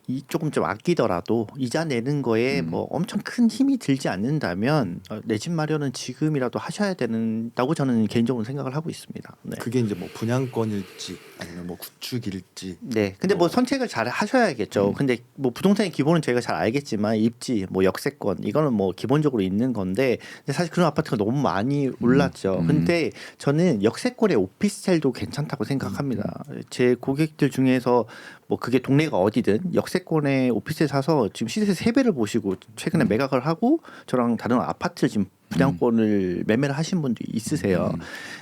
이 조금 좀 아끼더라도 이자 내는 거에 뭐 엄청 큰 힘이 들지 않는다면 내 집 마련은 지금이라도 하셔야 된다고 저는 개인적으로 생각을 하고 있습니다. 네. 그게 이제 뭐 분양권일지 아니면 뭐 구축일지. 네. 근데 뭐 선택을 잘 하셔야겠죠. 근데 뭐 부동산의 기본은 저희가 잘 알겠지만 입지, 뭐 역세권 이거는 뭐 기본적으로 있는 건데 근데 사실 그런 아파트가 너무 많이 올랐죠. 근데 저는 역세권의 오피스텔도 괜찮다고 생각합니다. 제 고객들 중에서 뭐 그게 동네가 어디든 역세권의 오피스텔 사서 지금 시세 3배를 보시고 최근에 매각을 하고 저랑 다른 아파트를 지금 분양권을 매매를 하신 분도 있으세요.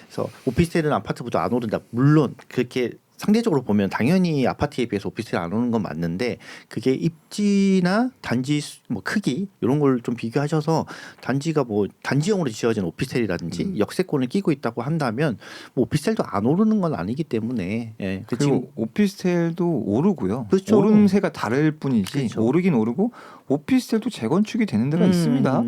그래서 오피스텔은 아파트보다 안 오른다. 물론 그렇게 상대적으로 보면 당연히 아파트에 비해서 오피스텔 안 오는 건 맞는데 그게 입지나 단지 뭐 크기 이런 걸 좀 비교하셔서 단지가 뭐 단지형으로 지어진 오피스텔이라든지 역세권을 끼고 있다고 한다면 뭐 오피스텔도 안 오르는 건 아니기 때문에 예. 그 지금 그리고 오피스텔도 오르고요. 그렇죠. 오름세가 다를 뿐이지 그렇죠. 오르긴 오르고 오피스텔도 재건축이 되는 데가 있습니다.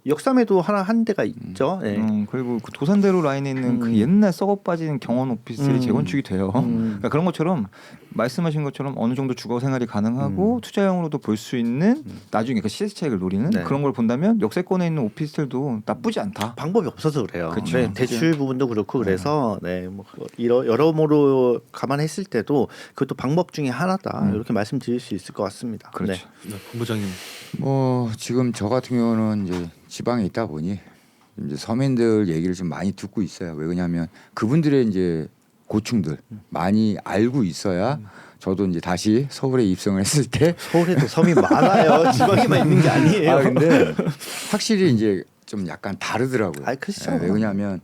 역삼에도 하나 한 대가 있죠. 예. 그리고 그 도산대로 라인에 있는 그 옛날 썩어 빠진 경원 오피스텔이 재건축이 돼요. 그러니까 그런 것처럼 말씀하신 것처럼 어느 정도 주거 생활이 가능하고 투자용으로도 볼 수 있는 나중에 그 시세 차익을 노리는 네. 그런 걸 본다면 역세권에 있는 오피스텔도 나쁘지 않다. 방법이 없어서 그래요. 그렇죠. 네, 대출 부분도 그렇고 그래서 네, 뭐 여러모로 감안했을 때도 그것도 방법 중에 하나다 이렇게 말씀드릴 수 있을 것 같습니다. 그렇죠. 네, 본부장님. 뭐 지금 저 같은 경우는 이제 지방에 있다 보니 이제 서민들 얘기를 좀 많이 듣고 있어요. 왜 그러냐면 그분들의 이제 고충들 많이 알고 있어야 저도 이제 다시 서울에 입성을 했을 때 서울에도 섬이 많아요. 지방에만 있는 게 아니에요. 아 근데 확실히 이제 좀 약간 다르더라고요. 아, 그렇죠. 왜 그러냐면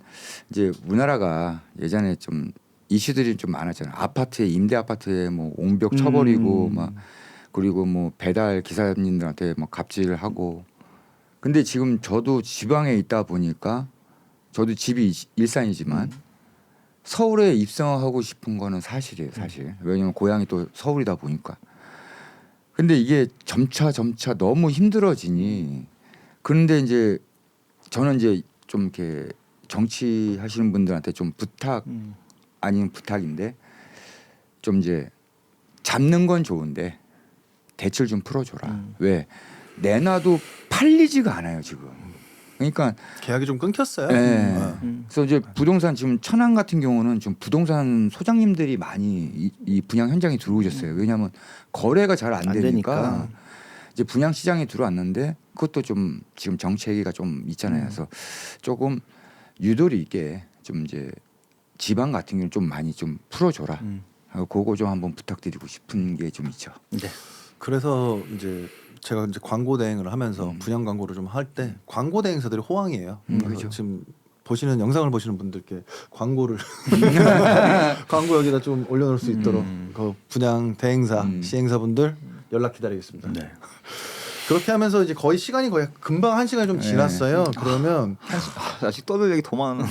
이제 우리나라가 예전에 좀 이슈들이 좀 많았잖아요. 아파트에 임대 아파트에 뭐 옹벽 쳐버리고 막 그리고 뭐 배달 기사님들한테 뭐 갑질하고. 근데 지금 저도 지방에 있다 보니까 저도 집이 일산이지만 서울에 입성하고 싶은 거는 사실이에요, 사실. 왜냐면 고향이 또 서울이다 보니까. 근데 이게 점차 너무 힘들어지니 그런데 이제 저는 이제 좀 이렇게 정치하시는 분들한테 좀 부탁 아닌 부탁인데 좀 이제 잡는 건 좋은데 대출 좀 풀어줘라. 왜 내놔도 팔리지가 않아요 지금. 그러니까 계약이 좀 끊겼어요. 네. 그래서 이제 부동산 지금 천안 같은 경우는 좀 부동산 소장님들이 많이 이 분양 현장에 들어오셨어요. 왜냐하면 거래가 잘 안 되니까 되니까. 이제 분양 시장에 들어왔는데 그것도 좀 지금 정체기가 좀 있잖아요. 그래서 조금 유도리 있게 좀 이제 지방 같은 경우는 좀 많이 좀 풀어줘라. 그거 좀 한번 부탁드리고 싶은 게 좀 있죠. 네. 그래서 이제 제가 이제 광고 대행을 하면서 분양 광고를 좀 할 때 광고 대행사들이 호황이에요. 그래서 그렇죠. 지금 보시는 영상을 보시는 분들께 광고를 광고 여기다 좀 올려놓을 수 있도록 그 분양 대행사 시행사분들 연락 기다리겠습니다. 네. 그렇게 하면서 이제 거의 시간이 거의 금방 1시간이 좀 지났어요. 그러면 아직 떠들 얘기 더 많아.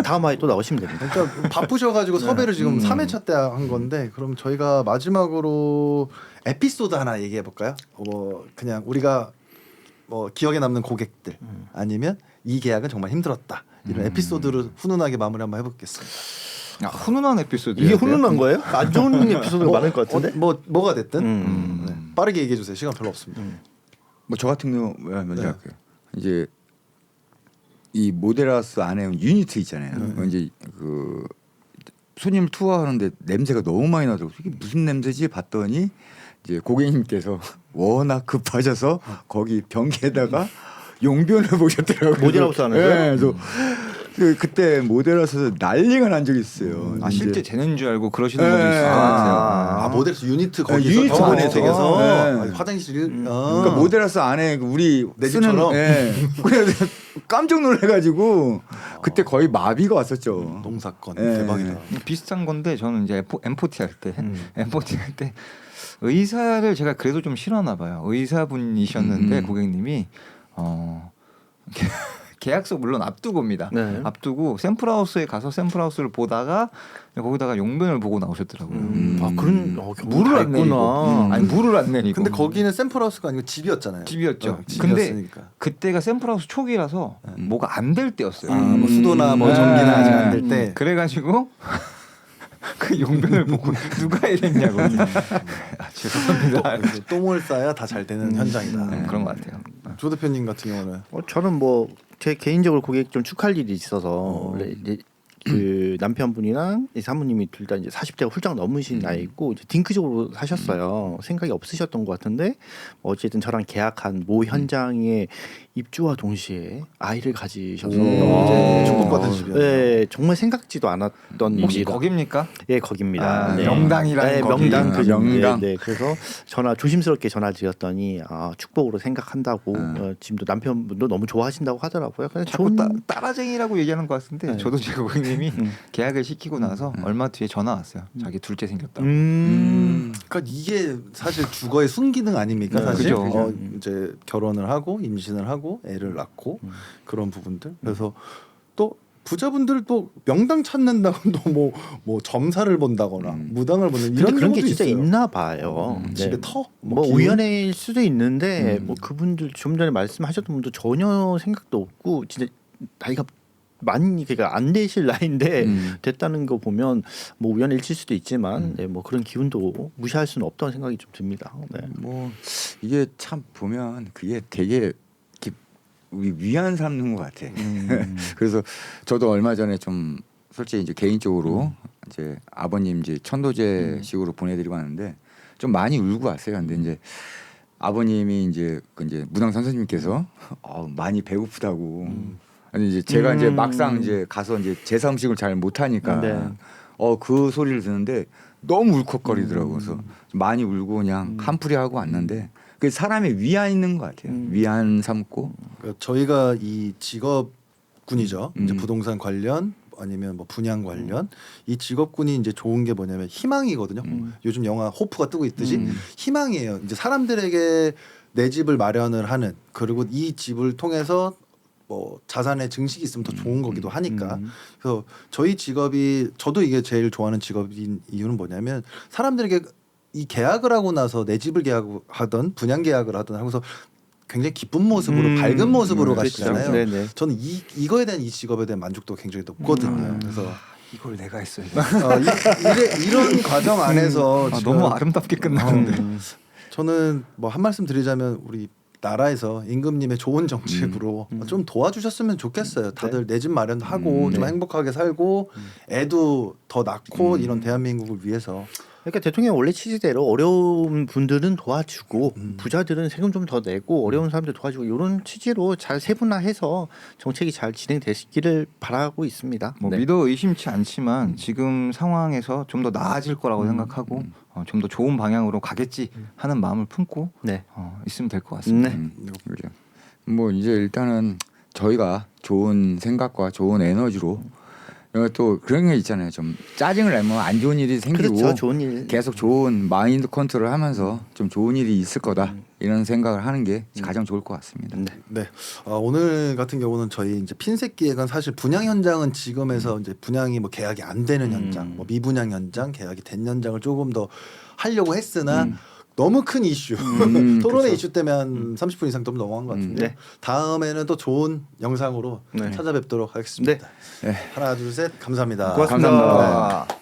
다음 화에 또 나오시면 됩니다. 그러니까 바쁘셔가지고 섭외를 지금 3회차 때 한 건데 그럼 저희가 마지막으로 에피소드 하나 얘기해 볼까요? 뭐 그냥 우리가 뭐 기억에 남는 고객들 아니면 이 계약은 정말 힘들었다 이런 에피소드를 훈훈하게 마무리 한번 해보겠습니다. 훈훈한 에피소드. 이게 훈훈한 거예요? 안 좋은 에피소드가 많을 것 같은데. 뭐가 됐든 네. 빠르게 얘기해 주세요. 시간 별로 없습니다. 뭐 저 같은 경우 먼저 할게요. 이제 이 모데라스 안에 유니트 있잖아요. 이제 그 손님 투어하는데 냄새가 너무 많이 나더라고. 이게 무슨 냄새지 봤더니 이제 고객님께서 워낙 급하셔서 거기 변기에다가 용변을 보셨더라고요. 모델하우스 하는 거예요? 네, 그래서 그때 모델하우스 난리가 난 적이 있어요. 아 이제 실제 되는 줄 알고 그러시는 네. 분도 있을 것 같아요. 아 모델에서 유니트 거기서 유니트 안에서 안에서. 네. 화장실 그러니까 모델하우스 안에 우리 내 쓰는 집처럼? 그래서 깜짝 놀래가지고 그때 거의 마비가 왔었죠. 농사건 네. 대박이다. 비슷한 건데 저는 이제 M40 할 때 M40 할 때 의사를 제가 그래도 좀 싫어하나 봐요. 의사분이셨는데 고객님이 계약서 물론 앞두고입니다. 네. 앞두고 샘플하우스에 가서 샘플하우스를 보다가 거기다가 용변을 보고 나오셨더라고요. 아 그런 물을 안 내리고 아니 물을 안 내리고 근데 거기는 샘플하우스가 아니고 집이었잖아요. 집이었죠. 근데 근데 그때가 샘플하우스 초기라서 뭐가 안 될 때였어요. 뭐 수도나 뭐 전기나 아직 안 될 때. 그래가지고 그 용변을 보고 누가 이랬냐고. 죄송합니다. 똥을 싸야 다 잘 되는 현장이다. 네, 그런 것 같아요. 조 대표님 같은 경우는 저는 뭐 제 개인적으로 고객 좀 축하할 일이 있어서 원래 이제 그 남편분이랑 이 사모님이 둘 다 이제 40대가 훌쩍 넘으신 나이고 이제 딩크적으로 사셨어요. 생각이 없으셨던 것 같은데 어쨌든 저랑 계약한 모 현장에 입주와 동시에 아이를 가지셔서 이제 축복받은 집이었네요. 네, 정말 생각지도 않았던 혹시 일이라. 거깁니까? 예, 거깁니다. 아, 명당이라는 네, 거기. 명당 그 명당. 네, 그래서 조심스럽게 전화 드렸더니 축복으로 생각한다고 지금도 남편분도 너무 좋아하신다고 하더라고요. 그래서 자꾸 좋은 따라쟁이라고 얘기하는 것 같은데 네. 저도 제 고객님이 계약을 시키고 나서 얼마 뒤에 전화 왔어요. 자기 둘째 생겼다고. 그러니까 이게 사실 주거의 순기능 아닙니까? 네, 사실 그죠. 이제 결혼을 하고 임신을 하고 애를 낳고 그런 부분들. 그래서 또 부자분들 또 명당 찾는다고 또 뭐 점사를 본다거나 무당을 보는 근데 이런 그런 게 경우도 진짜 있어요. 있나 봐요. 네. 집에 터? 뭐 기운? 우연일 수도 있는데 뭐 그분들 좀 전에 말씀하셨던 분도 전혀 생각도 없고 진짜 나이가 많이 그러니까 안 되실 나이인데 됐다는 거 보면 뭐 우연일칠 수도 있지만 네, 뭐 그런 기운도 무시할 수는 없다는 생각이 좀 듭니다. 네. 뭐 이게 참 보면 그게 되게 이렇게 위안 삼는 것 같아. 그래서 저도 얼마 전에 좀 솔직히 이제 개인적으로 이제 아버님 이제 천도제식으로 보내드리고 왔는데 좀 많이 울고 왔어요. 근데 이제 아버님이 이제 이제 무당 선생님께서 많이 배고프다고. 아니 이제 제가 이제 막상 이제 가서 이제 제사 음식을 잘 못하니까 네. 그 소리를 듣는데 너무 울컥거리더라고. 그래서 많이 울고 그냥 한풀이 하고 왔는데 그 사람의 위안 있는 것 같아요. 위안 삼고. 그러니까 저희가 이 직업군이죠. 이제 부동산 관련 아니면 뭐 분양 관련 이 직업군이 이제 좋은 게 뭐냐면 희망이거든요. 요즘 영화 호프가 뜨고 있듯이 희망이에요. 이제 사람들에게 내 집을 마련을 하는 그리고 이 집을 통해서 뭐 자산의 증식이 있으면 더 좋은 거기도 하니까. 그래서 저희 직업이 저도 이게 제일 좋아하는 직업인 이유는 뭐냐면 사람들에게 이 계약을 하고 나서 내 집을 계약하던 분양 계약을 하던 하고서 굉장히 기쁜 모습으로 밝은 모습으로 가시잖아요. 그렇죠. 네네. 저는 이거에 대한 이 직업에 대한 만족도가 굉장히 높거든요. 그래서 이걸 내가 했어요. 이런 과정 안에서 지금 너무 아름답게 끝나는데. 저는 뭐 한 말씀 드리자면 우리 나라에서 임금님의 좋은 정책으로 좀 도와주셨으면 좋겠어요. 다들 내 집 마련도 하고 좀 행복하게 살고 애도 더 낳고 이런 대한민국을 위해서. 그러니까 대통령 원래 취지대로 어려운 분들은 도와주고 부자들은 세금 좀 더 내고 어려운 사람들 도와주고 이런 취지로 잘 세분화해서 정책이 잘 진행되시기를 바라고 있습니다. 뭐 네. 믿어 의심치 않지만 지금 상황에서 좀 더 나아질 거라고 생각하고 좀 더 좋은 방향으로 가겠지 하는 마음을 품고 네. 있으면 될 것 같습니다. 네. 그죠. 뭐 이제 일단은 저희가 좋은 생각과 좋은 에너지로 또 그런 게 있잖아요. 좀 짜증을 내면 안 좋은 일이 생기고 그렇죠. 좋은 일. 계속 좋은 마인드 컨트롤 하면서 좀 좋은 일이 있을 거다 이런 생각을 하는 게 가장 좋을 것 같습니다. 네. 오늘 같은 경우는 저희 이제 핀셋 기획은 사실 분양 현장은 지금에서 이제 분양이 뭐 계약이 안 되는 현장, 뭐 미분양 현장, 계약이 된 현장을 조금 더 하려고 했으나 너무 큰 이슈, 토론의 그렇죠. 이슈 때문에 한 30분 이상 좀 넘어간 것 같은데 네. 다음에는 또 좋은 영상으로 네. 찾아뵙도록 하겠습니다. 하나 둘 셋 감사합니다. 고맙습니다. 감사합니다.